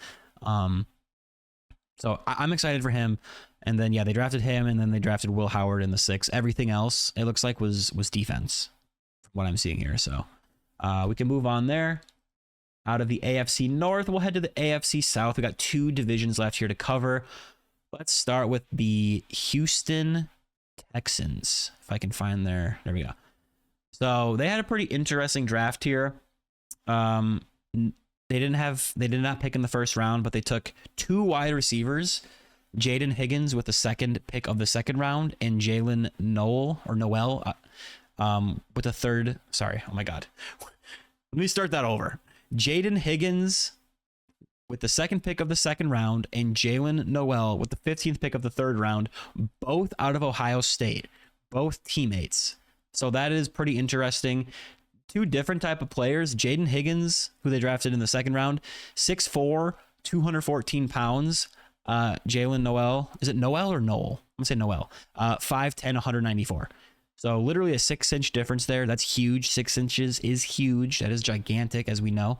So I'm excited for him. And then, they drafted him, and then they drafted Will Howard in the 6th. Everything else, it looks like, was defense, what I'm seeing here. So we can move on there. Out of the AFC North, we'll head to the AFC South. We got 2 divisions left here to cover. Let's start with the Houston Texans. If I can find there we go. So they had a pretty interesting draft here. They did not pick in the 1st round, but they took 2 wide receivers, Jaden Higgins with the 2nd pick of the 2nd round, and Jalen Noel with the 3rd. Sorry. Oh my God. Let me start that over. Jaden Higgins with the 2nd pick of the 2nd round, and Jalen Noel with the 15th pick of the 3rd round, both out of Ohio State, both teammates. So that is pretty interesting. 2 different type of players. Jaden Higgins, who they drafted in the 2nd round, 6'4", 214 pounds. Jalen Noel, is it Noel or Noel? I'm gonna say Noel. 5'10", 194. So literally a 6-inch difference there. That's huge. 6 inches is huge. That is gigantic, as we know.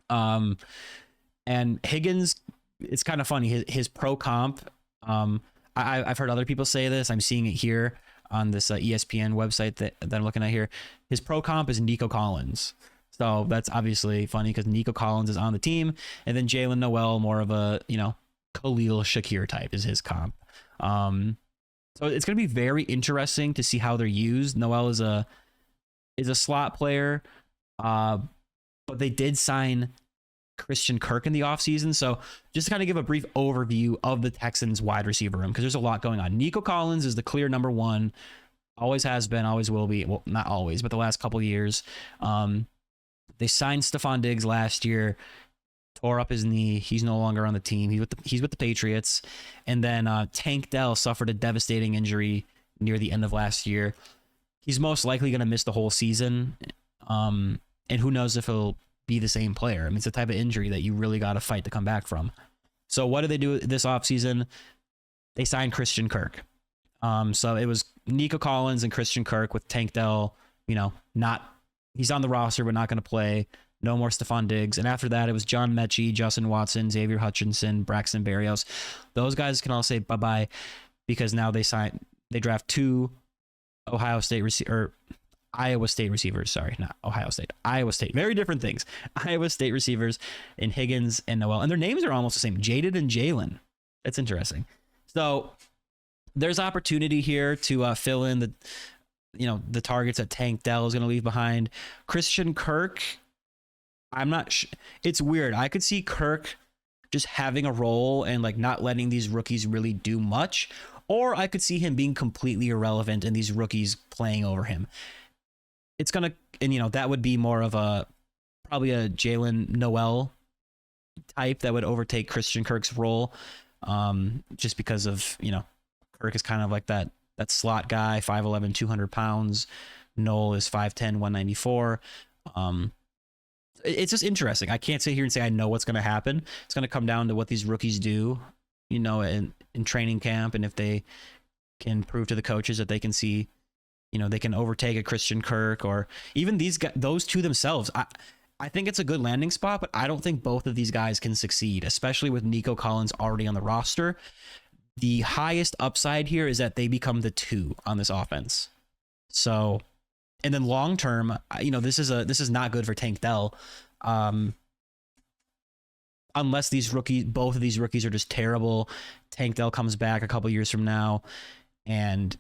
And Higgins, it's kind of funny. His pro comp, I've heard other people say this. I'm seeing it here on this ESPN website that I'm looking at here. His pro comp is Nico Collins. So that's obviously funny because Nico Collins is on the team. And then Jalen Noel, more of a, Khalil Shakir type is his comp. So it's going to be very interesting to see how they're used. Noel is a slot player, but they did sign Christian Kirk in the offseason. So just to kind of give a brief overview of the Texans wide receiver room, because there's a lot going on. Nico Collins is the clear number 1, always has been, always will be. Well, not always, but the last couple of years. They signed Stephon Diggs last year. tore up his knee. He's no longer on the team. He's with the Patriots. And then Tank Dell suffered a devastating injury near the end of last year. He's most likely going to miss the whole season. And who knows if he'll be the same player. I mean, it's the type of injury that you really got to fight to come back from. So what did they do this offseason? They signed Christian Kirk. So it was Nico Collins and Christian Kirk with Tank Dell, he's on the roster, but not going to play. No more Stephon Diggs. And after that, it was John Mechie, Justin Watson, Xavier Hutchinson, Braxton Berrios. Those guys can all say bye-bye because now they draft 2 Iowa State receivers. Sorry, not Ohio State. Iowa State. Very different things. Iowa State receivers in Higgins and Noel. And their names are almost the same. Jaded and Jalen. That's interesting. So there's opportunity here to fill in the targets that Tank Dell is going to leave behind. Christian Kirk, I'm not it's weird. I could see Kirk just having a role and not letting these rookies really do much, or I could see him being completely irrelevant and these rookies playing over him. It's going to, that would be more of probably a Jalen Noel type that would overtake Christian Kirk's role. Just because of, Kirk is kind of like that slot guy, 5'11", 200 pounds. Noel is 5'10", 194. It's just interesting. I can't sit here and say I know what's going to happen. It's going to come down to what these rookies do, in training camp, and if they can prove to the coaches that they can see, they can overtake a Christian Kirk, or even those two themselves. I think it's a good landing spot, but I don't think both of these guys can succeed, especially with Nico Collins already on the roster. The highest upside here is that they become the 2 on this offense. So, and then long term, this is not good for Tank Dell, unless both of these rookies are just terrible. Tank Dell comes back a couple years from now, and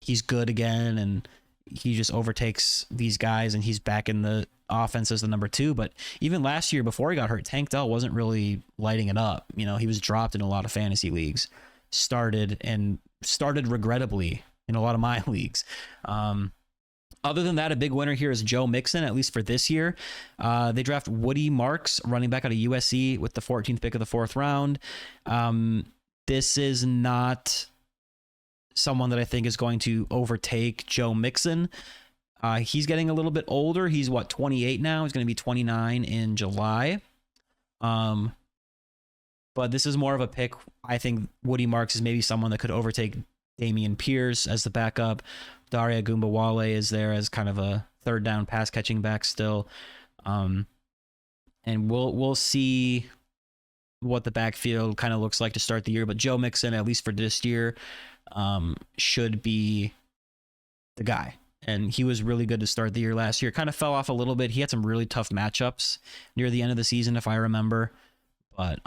he's good again, and he just overtakes these guys, and he's back in the offense as the number 2. But even last year, before he got hurt, Tank Dell wasn't really lighting it up. He was dropped in a lot of fantasy leagues, started regrettably in a lot of my leagues. Other than that, a big winner here is Joe Mixon, at least for this year. They draft Woody Marks, running back out of USC, with the 14th pick of the 4th round. This is not someone that I think is going to overtake Joe Mixon. He's getting a little bit older. He's 28 now. He's going to be 29 in July. But this is more of a pick. I think Woody Marks is maybe someone that could overtake Dameon Pierce as the backup. Daria Gumbawale is there as kind of a third down pass catching back still. And we'll see what the backfield kind of looks like to start the year. But Joe Mixon, at least for this year, should be the guy. And he was really good to start the year last year. Kind of fell off a little bit. He had some really tough matchups near the end of the season, if I remember. But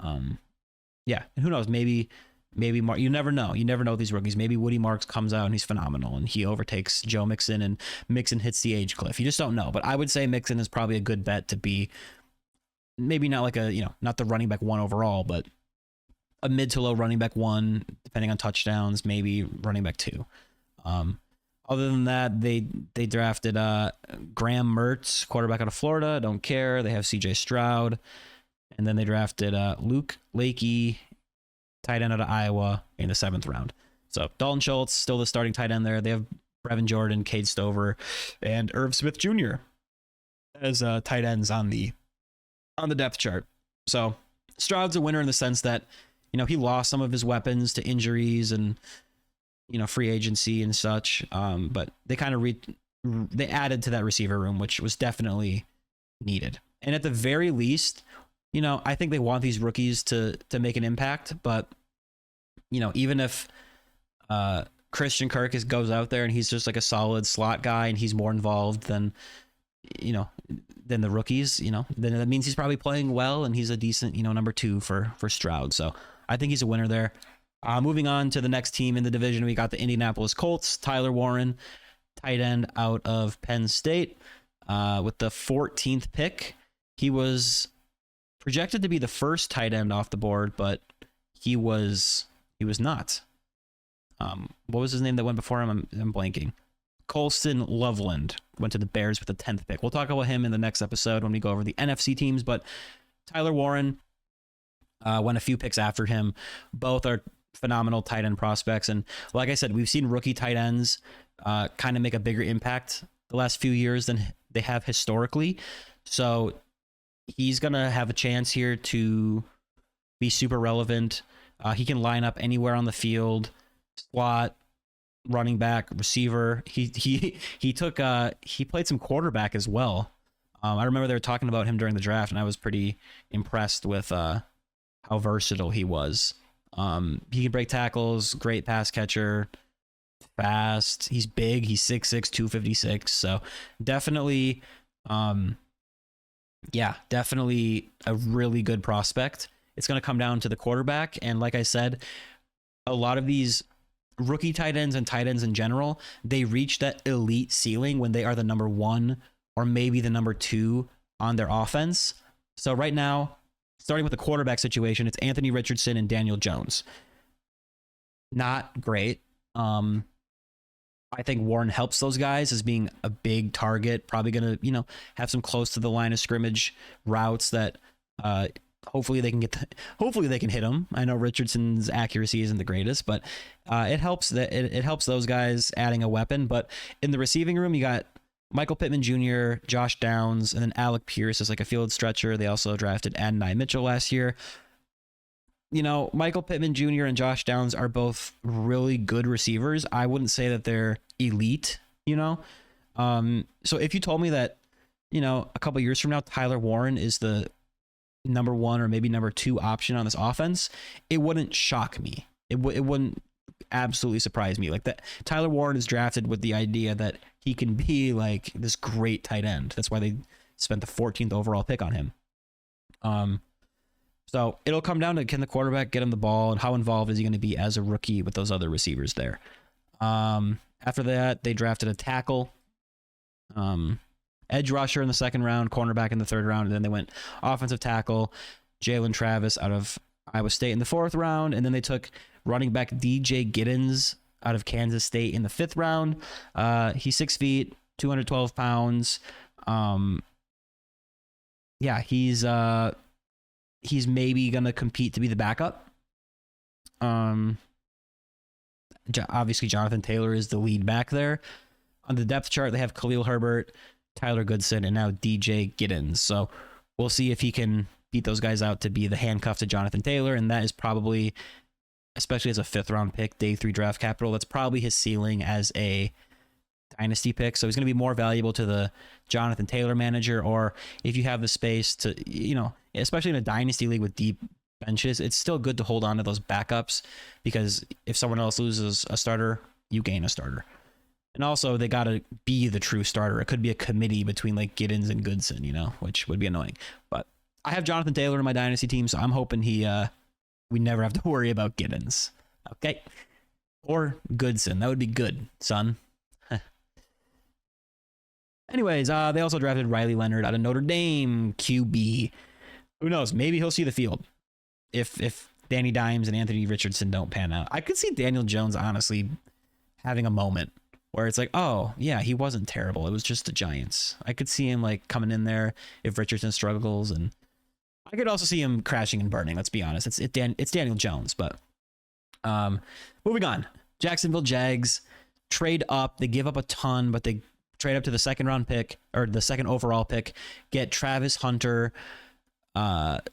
yeah, and who knows? Maybe Mark. You never know. You never know with these rookies. Maybe Woody Marks comes out and he's phenomenal, and he overtakes Joe Mixon, and Mixon hits the age cliff. You just don't know. But I would say Mixon is probably a good bet to be maybe not not the running back 1 overall, but a mid to low running back 1, depending on touchdowns, maybe running back 2. Other than that, they drafted Graham Mertz, quarterback out of Florida. Don't care. They have CJ Stroud. And then they drafted Luke Lakey, tight end out of Iowa, in the 7th round. So Dalton Schultz, still the starting tight end there. They have Brevin Jordan, Cade Stover, and Irv Smith Jr. as tight ends on the depth chart. So Stroud's a winner in the sense that, he lost some of his weapons to injuries and, free agency and such. But they kind of they added to that receiver room, which was definitely needed. And at the very least, I think they want these rookies to make an impact. But, even if Christian Kirk goes out there and he's just like a solid slot guy and he's more involved than the rookies, then that means he's probably playing well and he's a decent, number 2 for Stroud. So I think he's a winner there. Moving on to the next team in the division, we got the Indianapolis Colts. Tyler Warren, tight end out of Penn State, with the 14th pick. He was projected to be the first tight end off the board, but he was not. What was his name that went before him? I'm blanking. Colston Loveland went to the Bears with the 10th pick. We'll talk about him in the next episode when we go over the NFC teams, but Tyler Warren went a few picks after him. Both are phenomenal tight end prospects. And like I said, we've seen rookie tight ends kind of make a bigger impact the last few years than they have historically. So he's going to have a chance here to be super relevant. He can line up anywhere on the field, slot, running back, receiver. He played some quarterback as well. I remember they were talking about him during the draft, and I was pretty impressed with how versatile he was. He can break tackles, great pass catcher, fast. He's big. He's 6'6", 256. So definitely, definitely a really good prospect. It's going to come down to the quarterback. And like I said, a lot of these rookie tight ends and tight ends in general, they reach that elite ceiling when they are the number 1 or maybe the number 2 on their offense. So right now, starting with the quarterback situation, it's Anthony Richardson and Daniel Jones. Not great. I think Warren helps those guys as being a big target, probably going to, have some close to the line of scrimmage routes that hopefully they can hit him. I know Richardson's accuracy isn't the greatest, but it helps those guys adding a weapon. But in the receiving room, you got Michael Pittman Jr., Josh Downs, and then Alec Pierce is like a field stretcher. They also drafted Adonai Mitchell last year. Michael Pittman Jr. and Josh Downs are both really good receivers. I wouldn't say that they're elite, So if you told me that, a couple years from now, Tyler Warren is the number 1 or maybe number 2 option on this offense, it wouldn't shock me. It wouldn't absolutely surprise me. Like that, Tyler Warren is drafted with the idea that he can be like this great tight end. That's why they spent the 14th overall pick on him. So it'll come down to, can the quarterback get him the ball and how involved is he going to be as a rookie with those other receivers there? After that, they drafted a tackle, edge rusher in the 2nd round, cornerback in the 3rd round, and then they went offensive tackle, Jalen Travis out of Iowa State in the 4th round, and then they took running back DJ Giddens out of Kansas State in the 5th round. He's 6 feet, 212 pounds. He's maybe going to compete to be the backup. Obviously, Jonathan Taylor is the lead back there. On the depth chart, they have Khalil Herbert, Tyler Goodson, and now DJ Giddens. So we'll see if he can beat those guys out to be the handcuff to Jonathan Taylor, and that is probably, especially as a 5th round pick, day 3 draft capital, that's probably his ceiling as a dynasty pick. So he's going to be more valuable to the Jonathan Taylor manager, or if you have the space to, especially in a dynasty league with deep benches, it's still good to hold on to those backups, because if someone else loses a starter, you gain a starter. And also, they got to be the true starter. It could be a committee between like Giddens and Goodson, which would be annoying. But I have Jonathan Taylor in my dynasty team, so I'm hoping we never have to worry about Giddens. Okay. Or Goodson. That would be good, son. Anyways, they also drafted Riley Leonard out of Notre Dame, QB. Who knows? Maybe he'll see the field if Danny Dimes and Anthony Richardson don't pan out. I could see Daniel Jones honestly having a moment where it's like, oh yeah, he wasn't terrible. It was just the Giants. I could see him like coming in there if Richardson struggles, and I could also see him crashing and burning. Let's be honest. It's Daniel Jones. But moving on, Jacksonville Jags trade up. They give up a ton, but they trade up to the 2nd round pick, or the 2nd overall pick, get Travis Hunter, cornerback,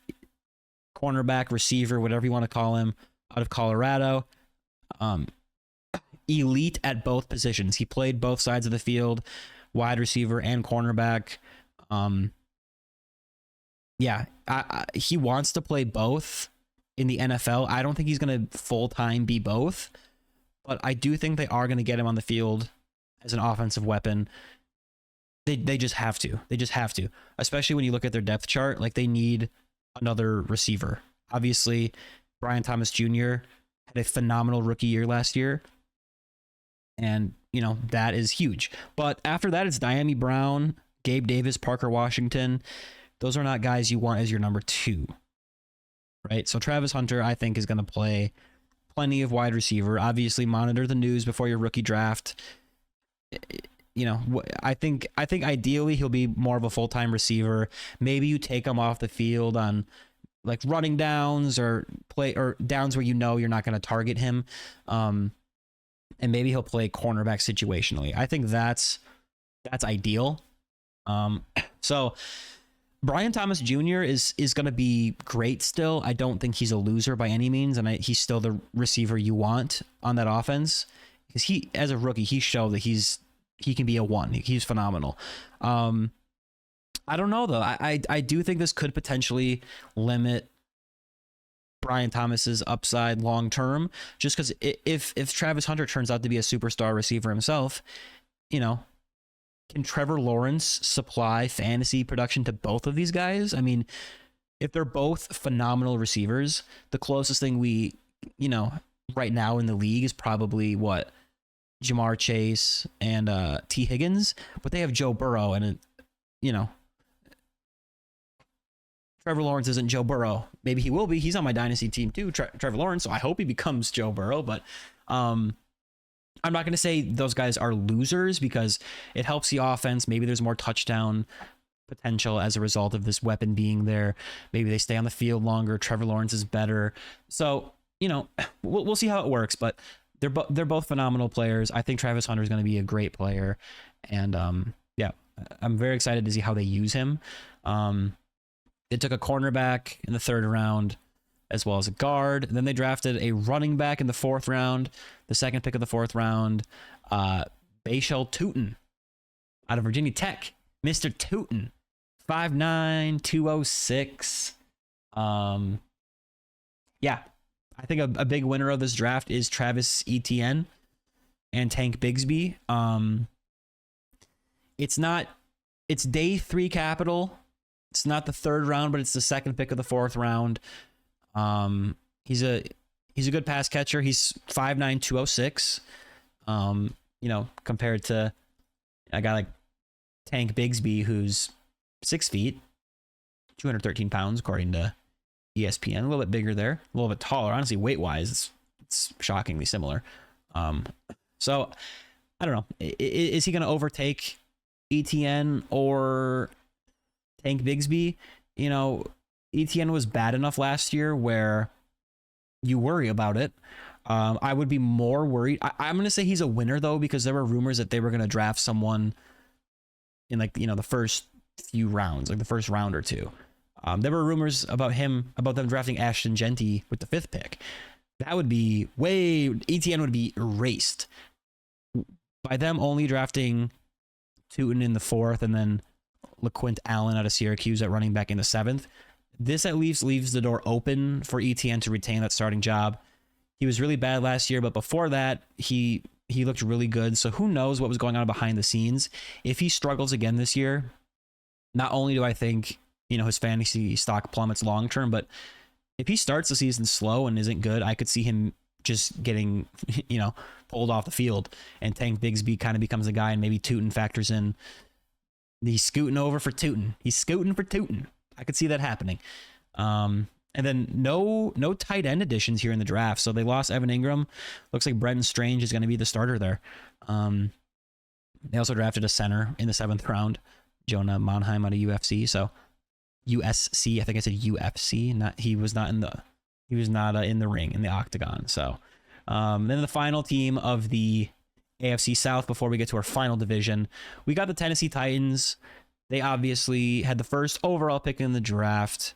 receiver, whatever you want to call him, out of Colorado. Elite at both positions. He played both sides of the field, wide receiver and cornerback. He wants to play both in the NFL. I don't think he's going to full-time be both, but I do think they are going to get him on the field as an offensive weapon. They just have to. They just have to. Especially when you look at their depth chart, like they need another receiver. Obviously, Brian Thomas Jr. had a phenomenal rookie year last year, and that is huge. But after that, it's Diami Brown, Gabe Davis, Parker Washington. Those are not guys you want as your number 2, right? So Travis Hunter, I think, is going to play plenty of wide receiver. Obviously, monitor the news before your rookie draft. I think ideally he'll be more of a full-time receiver. Maybe you take him off the field on like running downs or downs where you're not going to target him. And maybe he'll play cornerback situationally. I think that's ideal. So Brian Thomas Jr. is going to be great still. I don't think he's a loser by any means, and he's still the receiver you want on that offense, because he, as a rookie, he showed that he can be a one. He's phenomenal. I don't know though. I do think this could potentially limit Brian Thomas's upside long term, just because if Travis Hunter turns out to be a superstar receiver himself, can Trevor Lawrence supply fantasy production to both of these guys? I mean, if they're both phenomenal receivers, the closest thing we, right now in the league is probably what? Jamar Chase and T. Higgins, but they have Joe Burrow, and Trevor Lawrence isn't Joe Burrow. Maybe he will be. He's on my dynasty team too, Trevor Lawrence, so I hope he becomes Joe Burrow, but I'm not going to say those guys are losers because it helps the offense. Maybe there's more touchdown potential as a result of this weapon being there. Maybe they stay on the field longer. Trevor Lawrence is better. So, we'll see how it works, but they're both phenomenal players. I think Travis Hunter is going to be a great player. And yeah, I'm very excited to see how they use him. They took a cornerback in the 3rd round, as well as a guard. And then they drafted a running back in the 4th round, the 2nd pick of the 4th round, Bashal Tootin out of Virginia Tech. Mr. Tootin, 5'9", 206. Yeah, I think a big winner of this draft is Travis Etienne and Tank Bigsby. It's day 3 capital. It's not the 3rd round, but it's the 2nd pick of the 4th round. He's a good pass catcher. He's 5'9", 206. Compared to a guy like Tank Bigsby, who's 6 feet, 213 pounds, according to ESPN. A little bit bigger there, a little bit taller. Honestly, weight-wise, it's shockingly similar. So I don't know. Is he going to overtake ETN or Tank Bigsby? ETN was bad enough last year where you worry about it. I would be more worried. I'm going to say he's a winner, though, because there were rumors that they were going to draft someone in the first few rounds, like the first round or two. There were rumors about them drafting Ashton Genty with the 5th pick. That would be ETN would be erased. By them only drafting Tootin in the 4th and then LaQuint Allen out of Syracuse at running back in the 7th, this at least leaves the door open for ETN to retain that starting job. He was really bad last year, but before that, he looked really good. So who knows what was going on behind the scenes. If he struggles again this year, not only do I think, his fantasy stock plummets long term, but if he starts the season slow and isn't good, I could see him just getting, pulled off the field, and Tank Bigsby kind of becomes a guy, and maybe Tootin factors in. He's scooting over for Tootin. He's scooting for Tootin. I could see that happening. And then no tight end additions here in the draft. So they lost Evan Ingram. Looks like Brenton Strange is going to be the starter there. They also drafted a center in the 7th round, Jonah Monheim out of UFC. So USC, I think I said UFC. He was not in the ring, in the octagon. So then the final team of the AFC South, before we get to our final division, we got the Tennessee Titans. They obviously had the first overall pick in the draft,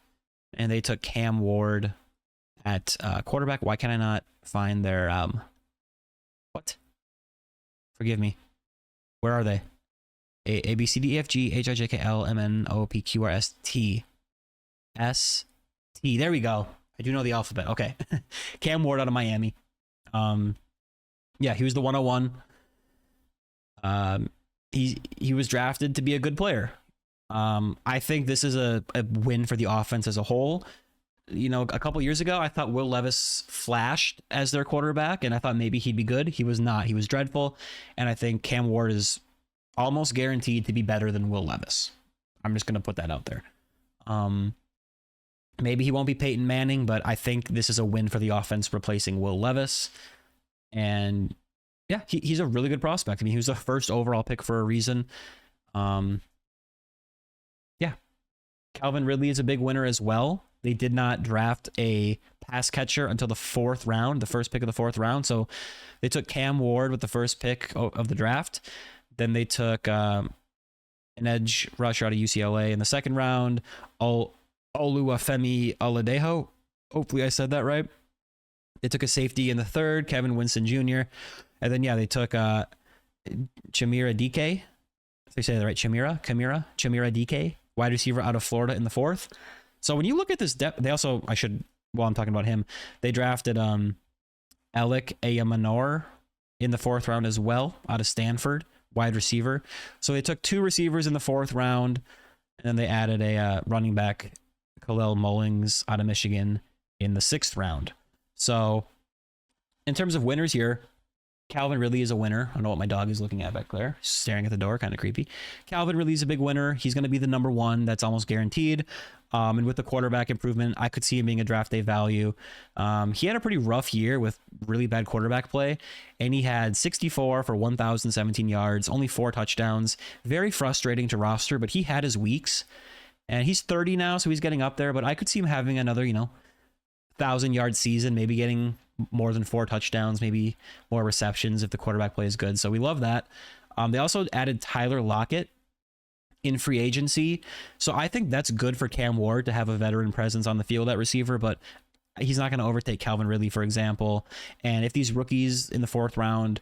and they took Cam Ward at quarterback. Why can I not find their what? Forgive me. Where are they? A B C D E F G H I J K L M N O P Q R S T S T. There we go. I do know the alphabet. Okay. Cam Ward out of Miami. Yeah, he was the 101. He was drafted to be a good player. I think this is a win for the offense as a whole. A couple years ago, I thought Will Levis flashed as their quarterback, and I thought maybe he'd be good. He was not. He was dreadful. And I think Cam Ward is almost guaranteed to be better than Will Levis. I'm just going to put that out there. Maybe he won't be Peyton Manning, but I think this is a win for the offense replacing Will Levis. And yeah, he's a really good prospect. I mean, he was a first overall pick for a reason. Um, yeah, Calvin Ridley is a big winner as well. They did not draft a pass catcher until the 4th round, the first pick of the 4th round. So they took Cam Ward with the first pick of the draft. Then they took an edge rusher out of UCLA in the 2nd round, Oluwafemi Oladejo. Hopefully I said that right. They took a safety in the 3rd, Kevin Winston Jr. And then, yeah, they took Chimera DK. If I say that right, Chimera DK, wide receiver out of Florida in the 4th. So when you look at this depth, they also, while I'm talking about him, they drafted Alec Ayamanor in the 4th round as well, out of Stanford, wide receiver. So they took 2 receivers in the 4th round, and then they added a running back, Khalil Mullings, out of Michigan in the 6th round. So in terms of winners here, Calvin Ridley is a winner. I don't know what my dog is looking at back there, staring at the door, kind of creepy. Calvin Ridley is a big winner. He's going to be the number 1. That's almost guaranteed. And with the quarterback improvement, I could see him being a draft day value. He had a pretty rough year with really bad quarterback play, and he had 64 for 1,017 yards, only 4 touchdowns. Very frustrating to roster, but he had his weeks. And he's 30 now, so he's getting up there, but I could see him having another, 1,000-yard season, maybe getting more than 4 touchdowns, maybe more receptions if the quarterback play is good. So we love that. They also added Tyler Lockett in free agency. So I think that's good for Cam Ward to have a veteran presence on the field at receiver, but he's not going to overtake Calvin Ridley, for example. And if these rookies in the 4th round,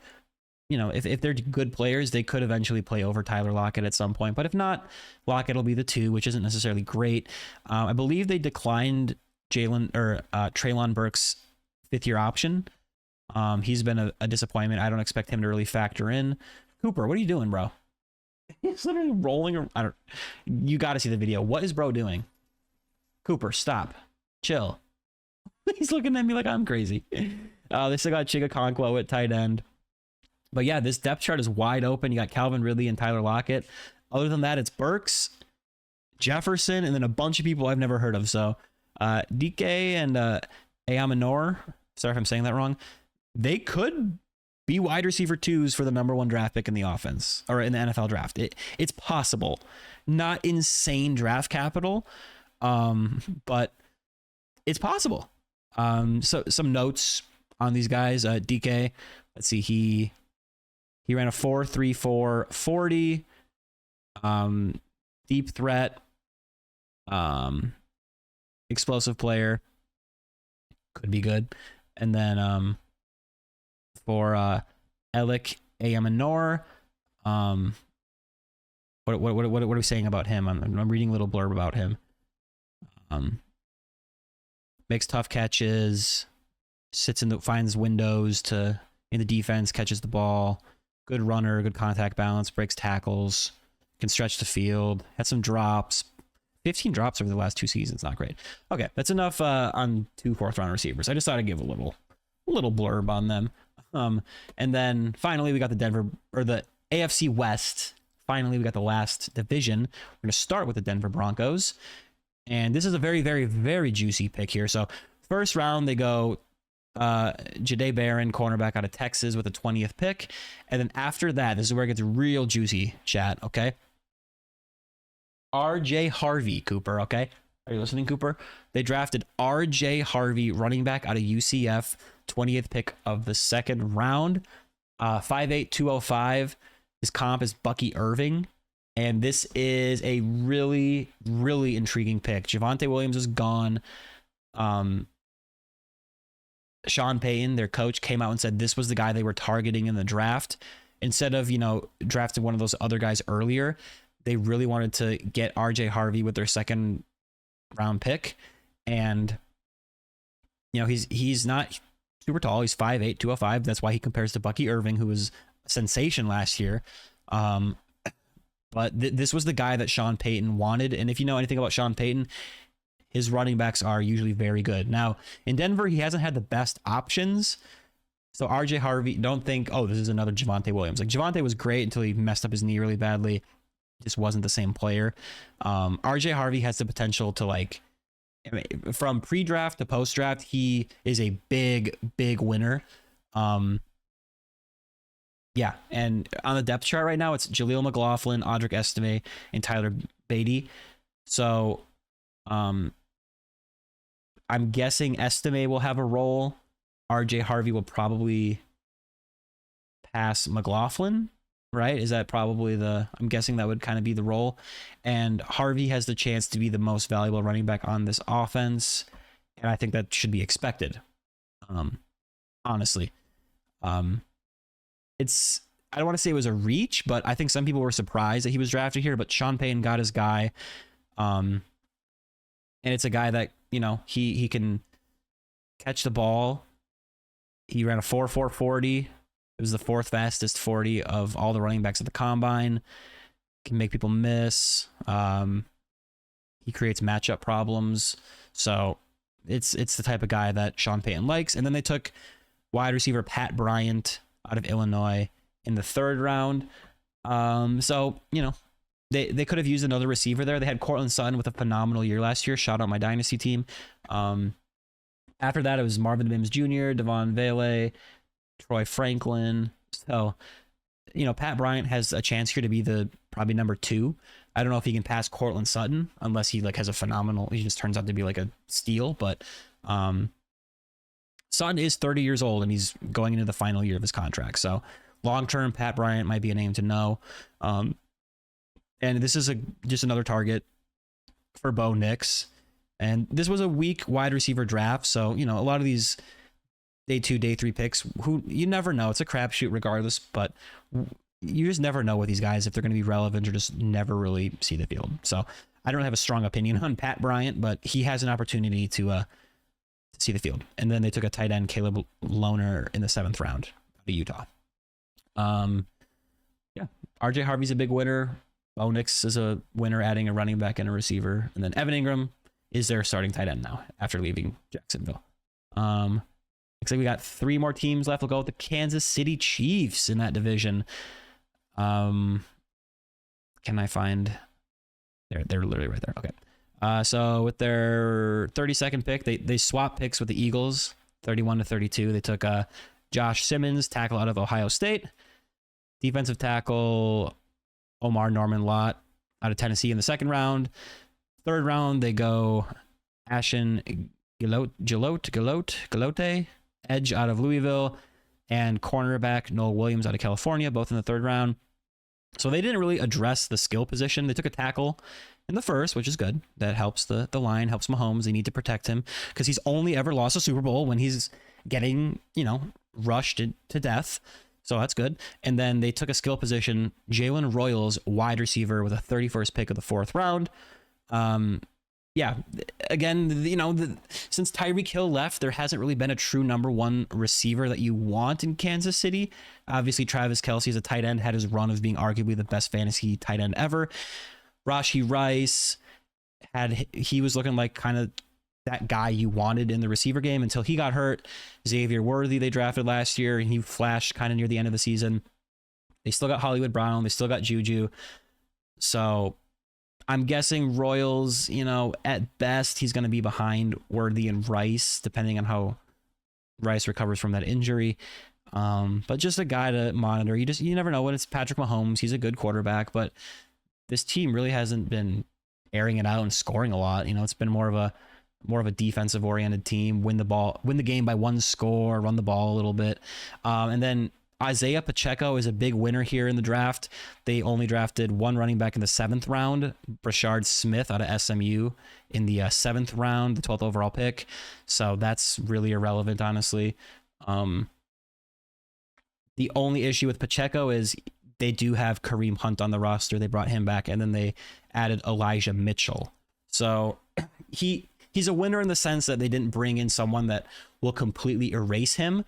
if they're good players, they could eventually play over Tyler Lockett at some point. But if not, Lockett will be the 2, which isn't necessarily great. I believe they declined Treylon Burks' 5th-year option. He's been a disappointment. I don't expect him to really factor in. Cooper, what are you doing, bro? He's literally rolling. You got to see the video. What is bro doing? Cooper, stop. Chill. He's looking at me like I'm crazy. They still got Chiga Conquo at tight end. But yeah, this depth chart is wide open. You got Calvin Ridley and Tyler Lockett. Other than that, it's Burks, Jefferson, and then a bunch of people I've never heard of. So DK and Ayamanor, sorry if I'm saying that wrong, they could be wide receiver 2s for the number 1 draft pick in the offense or in the NFL draft. It's possible. Not insane draft capital, but it's possible. So some notes on these guys. DK, let's see, he ran a 4.34 40, deep threat, explosive player, could be good. And then for Alec Ayamanor, what are we saying about him? I'm reading a little blurb about him. Makes tough catches, finds windows in the defense, catches the ball, good runner, good contact balance, breaks tackles, can stretch the field, had some drops. 15 drops over the last 2 seasons, not great. Okay, that's enough on 2 4th-round receivers. I just thought I'd give a little blurb on them. And then finally, we got the AFC West. Finally, we got the last division. We're going to start with the Denver Broncos. And this is a very, very, very juicy pick here. So 1st round, they go Jahdae Barron, cornerback out of Texas, with the 20th pick. And then after that, this is where it gets real juicy, chat, okay? RJ Harvey, Cooper, okay? Are you listening, Cooper? They drafted RJ Harvey, running back out of UCF, 20th pick of the 2nd round. 5'8", 205. His comp is Bucky Irving. And this is a really, really intriguing pick. Javonte Williams is gone. Sean Payton, their coach, came out and said this was the guy they were targeting in the draft. Instead of, drafting one of those other guys earlier, they really wanted to get RJ Harvey with their 2nd round pick. And, he's not super tall. He's 5'8", 205. That's why he compares to Bucky Irving, who was a sensation last year. But this was the guy that Sean Payton wanted. And if you know anything about Sean Payton, his running backs are usually very good. Now, in Denver, he hasn't had the best options. So RJ Harvey, don't think, this is another Javonte Williams. Like, Javonte was great until he messed up his knee really badly. Just wasn't the same player. RJ Harvey has the potential to, from pre-draft to post-draft, he is a big, big winner. Yeah, and on the depth chart right now, it's Jaleel McLaughlin, Audric Estime, and Tyler Beatty. So, I'm guessing Estime will have a role. RJ Harvey will probably pass McLaughlin, right? Is that probably I'm guessing that would kind of be the role. And Harvey has the chance to be the most valuable running back on this offense. And I think that should be expected. Honestly. I don't want to say it was a reach, but I think some people were surprised that he was drafted here, but Sean Payton got his guy. And it's a guy that, he can catch the ball. He ran a 4.4 40. It was the fourth fastest 40 of all the running backs at the combine. Can make people miss. He creates matchup problems. So it's the type of guy that Sean Payton likes. And then they took wide receiver Pat Bryant out of Illinois in the 3rd round. So, they could have used another receiver there. They had Cortland Sutton with a phenomenal year last year. Shout out my dynasty team. After that, it was Marvin Mims Jr., Devon Vele, Troy Franklin. So, Pat Bryant has a chance here to be the probably number 2. I don't know if he can pass Cortland Sutton unless he has a phenomenal, he just turns out to be like a steal, but Sutton is 30 years old and he's going into the final year of his contract. So long-term, Pat Bryant might be a name to know. And this is just another target for Bo Nix. And this was a weak wide receiver draft. So, a lot of these day 2, day 3 picks, who you never know. It's a crapshoot regardless, but you just never know with these guys if they're going to be relevant or just never really see the field. So I don't have a strong opinion on Pat Bryant, but he has an opportunity to see the field. And then they took a tight end, Caleb Lohner, in the 7th round out of Utah. Yeah, RJ Harvey's a big winner. Bo Nix is a winner, adding a running back and a receiver. And then Evan Ingram is their starting tight end now after leaving Jacksonville. Looks like we got 3 more teams left. We'll go with the Kansas City Chiefs in that division. Can I find... They're literally right there. Okay. So with their 32nd pick, they swapped picks with the Eagles, 31 to 32. They took Josh Simmons, tackle out of Ohio State. Defensive tackle Omar Norman-Lott out of Tennessee in the 2nd round. 3rd round, they go Ashen Galote, edge out of Louisville, and cornerback Noel Williams out of California, both in the 3rd round. So they didn't really address the skill position. They took a tackle in the 1st, which is good. That helps the line, helps Mahomes. They need to protect him because he's only ever lost a Super Bowl when he's getting, rushed to death. So that's good. And then they took a skill position, Jalen Royals, wide receiver, with a 31st pick of the 4th round. Yeah, again, since Tyreek Hill left, there hasn't really been a true number 1 receiver that you want in Kansas City. Obviously, Travis Kelce as a tight end had his run of being arguably the best fantasy tight end ever. Rashee Rice he was looking like kind of that guy you wanted in the receiver game until he got hurt. Xavier Worthy they drafted last year, and he flashed kind of near the end of the season. They still got Hollywood Brown. They still got Juju. So I'm guessing Royals, at best, he's going to be behind Worthy and Rice, depending on how Rice recovers from that injury. But just a guy to monitor. You never know when it's Patrick Mahomes. He's a good quarterback, but this team really hasn't been airing it out and scoring a lot. It's been more of a defensive oriented team, win the game by 1 score, run the ball a little bit. And then Isaiah Pacheco is a big winner here in the draft. They only drafted 1 running back in the 7th round, Brashard Smith out of SMU in the 7th round, the 12th overall pick. So that's really irrelevant, honestly. The only issue with Pacheco is they do have Kareem Hunt on the roster. They brought him back, and then they added Elijah Mitchell. So he's a winner in the sense that they didn't bring in someone that will completely erase him.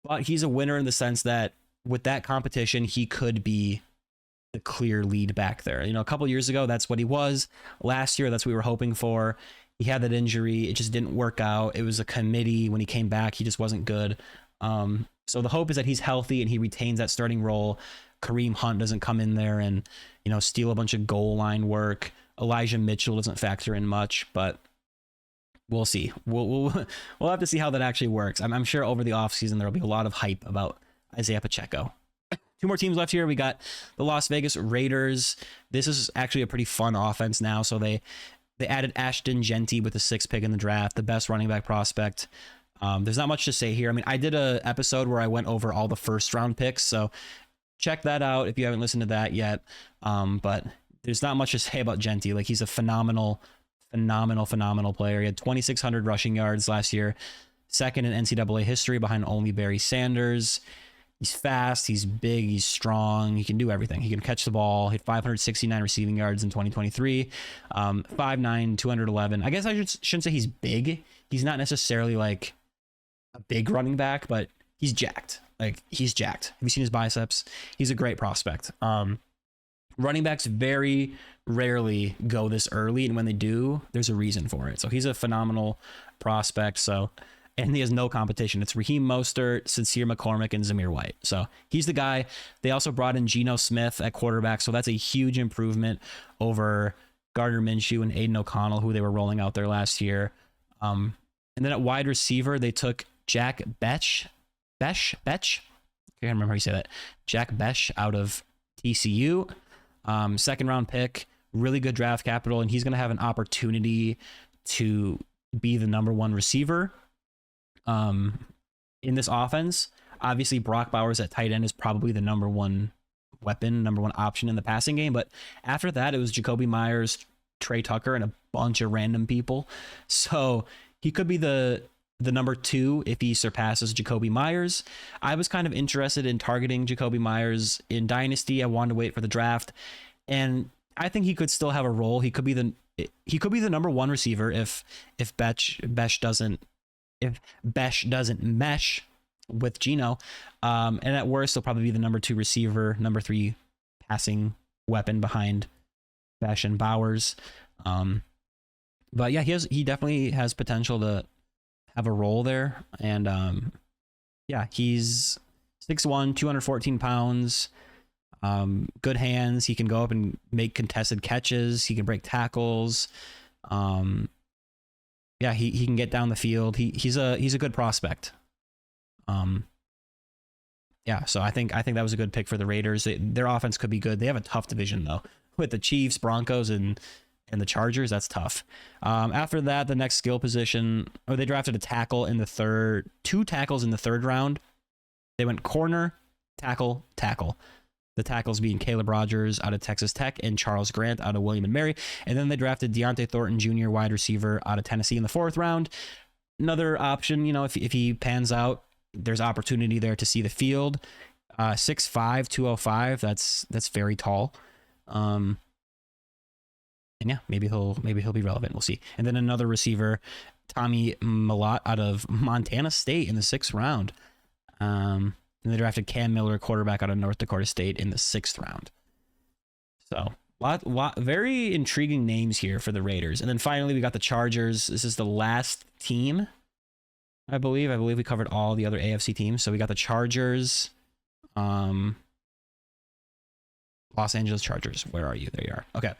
But he's a winner in the sense that with that competition, he could be the clear lead back there. A couple years ago, that's what he was. Last year, that's what we were hoping for. He had that injury. It just didn't work out. It was a committee. When he came back, he just wasn't good. So the hope is that he's healthy and he retains that starting role. Kareem Hunt doesn't come in there and, steal a bunch of goal line work. Elijah Mitchell doesn't factor in much, but we'll see. We'll have to see how that actually works. I'm sure over the offseason there will be a lot of hype about Isaiah Pacheco. Two more teams left here. We got the Las Vegas Raiders. This is actually a pretty fun offense now. So they added Ashton Genty with the 6th pick in the draft, the best running back prospect. There's not much to say here. I mean, I did a episode where I went over all the first round picks, so check that out if you haven't listened to that yet. But there's not much to say about Genty. Like, he's a phenomenal player. He had 2,600 rushing yards last year, second in NCAA history behind only Barry Sanders. He's fast, he's big, he's strong, he can do everything. He can catch the ball, hit 569 receiving yards in 2023, 5'9", 211. I guess I shouldn't say he's big. He's not necessarily like a big running back, but he's jacked. Like, he's jacked. Have you seen his biceps? He's a great prospect. Running backs very rarely go this early, and when they do, there's a reason for it. So he's a phenomenal prospect. And he has no competition. It's Raheem Mostert, Sincere McCormick, and Zamir White. So he's the guy. They also brought in Geno Smith at quarterback, so that's a huge improvement over Gardner Minshew and Aiden O'Connell, who they were rolling out there last year. And then at wide receiver, they took Jack Bech. I can't remember how you say that. Jack Bech out of TCU. 2nd round pick, really good draft capital, and he's going to have an opportunity to be the number 1 receiver in this offense. Obviously, Brock Bowers at tight end is probably the number 1 weapon, number 1 option in the passing game. But after that, it was Jacoby Myers, Trey Tucker, and a bunch of random people. So he could be the number 2 if he surpasses Jacoby Myers. I was kind of interested in targeting Jacoby Myers in Dynasty. I wanted to wait for the draft, and I think he could still have a role. He could be the number 1 receiver if Bech doesn't mesh with Geno, and at worst he'll probably be the number 2 receiver, number 3 passing weapon behind Bech and Bowers. But yeah, he definitely has potential to have a role there. And yeah, he's 6'1", 214 pounds, good hands. He can go up and make contested catches. He can break tackles. Yeah, he can get down the field. He's a good prospect. Yeah, so I think that was a good pick for the Raiders. Their offense could be good. They have a tough division though, with the Chiefs, Broncos, and the Chargers. That's tough. After that, the next skill position, they drafted a tackle in the 2 tackles in the 3rd round. They went corner, tackle. The tackles being Caleb Rogers out of Texas Tech and Charles Grant out of William & Mary. And then they drafted Deontay Thornton Jr., wide receiver out of Tennessee in the 4th round. Another option, if he pans out, there's opportunity there to see the field. 6'5", 205, that's very tall. And yeah, maybe he'll be relevant. We'll see. And then another receiver, Tommy Mellott out of Montana State in the 6th round. And they drafted Cam Miller, quarterback out of North Dakota State in the 6th round. So very intriguing names here for the Raiders. And then finally, we got the Chargers. This is the last team, I believe. I believe we covered all the other AFC teams. So we got the Chargers. Los Angeles Chargers. Where are you? There you are. Okay.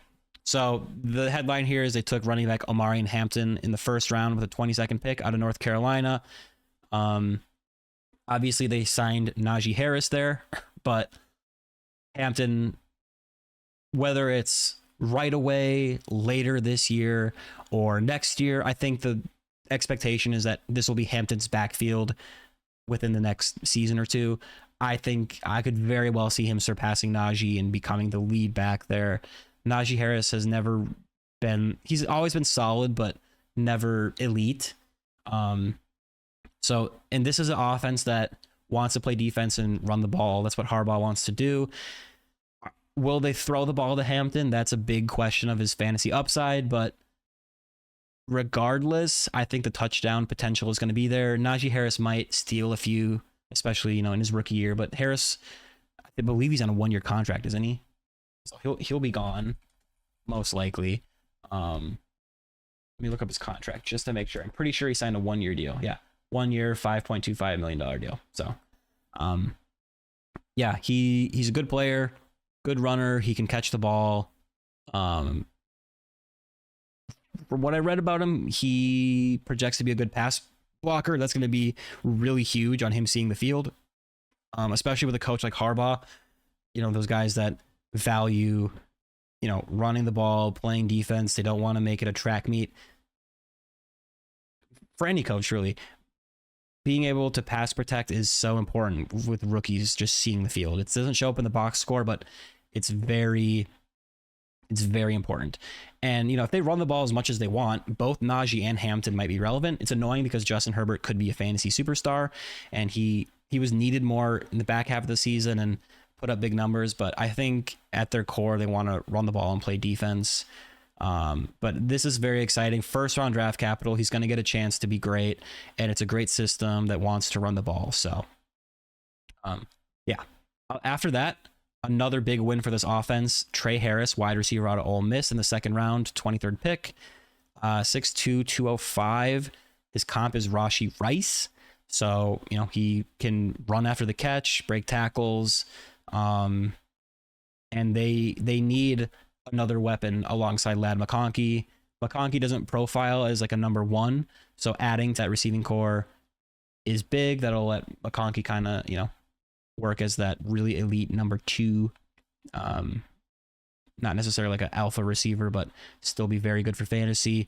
So the headline here is they took running back Omarion Hampton in the 1st round with a 22nd pick out of North Carolina. Obviously, they signed Najee Harris there, but Hampton, whether it's right away, later this year, or next year, I think the expectation is that this will be Hampton's backfield within the next season or 2. I think I could very well see him surpassing Najee and becoming the lead back there. Najee Harris has never been, he's always been solid, but never elite. So, and this is an offense that wants to play defense and run the ball. That's what Harbaugh wants to do. Will they throw the ball to Hampton? That's a big question of his fantasy upside, but regardless, I think the touchdown potential is going to be there. Najee Harris might steal a few, especially, in his rookie year, but Harris, I believe he's on a 1-year contract, isn't he? So he'll be gone, most likely. Let me look up his contract just to make sure. I'm pretty sure he signed a 1-year deal. Yeah. 1 year, $5.25 million deal. So, yeah, he's a good player, good runner. He can catch the ball. From what I read about him, he projects to be a good pass blocker. That's going to be really huge on him seeing the field. especially with a coach like Harbaugh. Those guys that value, running the ball, playing defense. They don't want to make it a track meet. For any coach, really, being able to pass protect is so important with rookies just seeing the field. It doesn't show up in the box score, but it's very important. And, if they run the ball as much as they want, both Najee and Hampton might be relevant. It's annoying because Justin Herbert could be a fantasy superstar, and he was needed more in the back half of the season and put up big numbers. But I think at their core, they want to run the ball and play defense. But this is very exciting. First round draft capital. He's going to get a chance to be great, and it's a great system that wants to run the ball. So, yeah. After that, another big win for this offense. Trey Harris, wide receiver out of Ole Miss in the second round, 23rd pick, 6'2", 205. His comp is Rashee Rice. So, he can run after the catch, break tackles, and they need another weapon alongside Ladd McConkey. McConkey doesn't profile as like a number one, so adding to that receiving core is big. That'll let McConkey kind of, work as that really elite number two. Not necessarily like an alpha receiver, but still be very good for fantasy.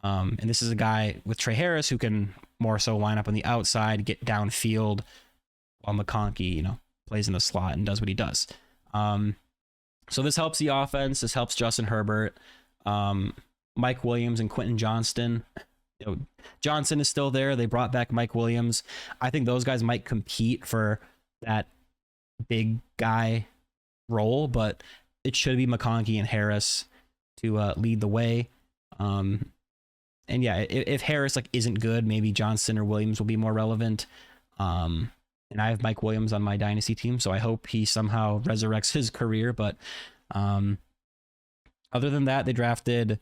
And this is a guy with Trey Harris who can more so line up on the outside, get downfield, while McConkey, plays in the slot and does what he does. So this helps the offense. This helps Justin Herbert, Mike Williams, and Quentin Johnston. Johnson is still there. They brought back Mike Williams. I think those guys might compete for that big guy role, but it should be McConkey and Harris to lead the way. And yeah, if Harris isn't good, maybe Johnson or Williams will be more relevant. And I have Mike Williams on my dynasty team, so I hope he somehow resurrects his career. But other than that, they drafted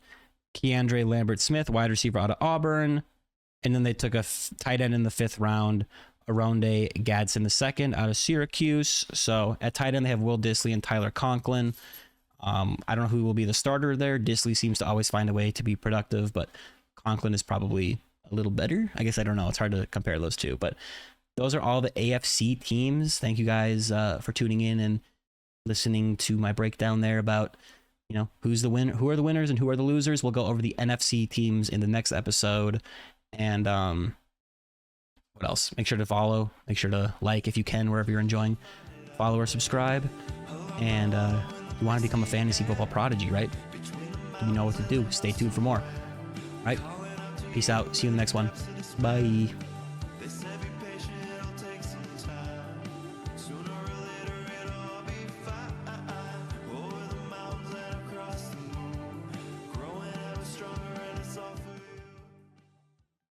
Keandre Lambert-Smith, wide receiver out of Auburn. And then they took a tight end in the 5th round, Aronde Gadsden II out of Syracuse. So at tight end, they have Will Dissly and Tyler Conklin. I don't know who will be the starter there. Dissly seems to always find a way to be productive, but Conklin is probably a little better. I guess I don't know. It's hard to compare those two, but those are all the AFC teams. Thank you guys for tuning in and listening to my breakdown there about, who's the win, who are the winners and who are the losers. We'll go over the NFC teams in the next episode. And what else? Make sure to follow. Make sure to like if you can, wherever you're enjoying. Follow or subscribe. And you want to become a fantasy football prodigy, right? You know what to do. Stay tuned for more. All right. Peace out. See you in the next one. Bye.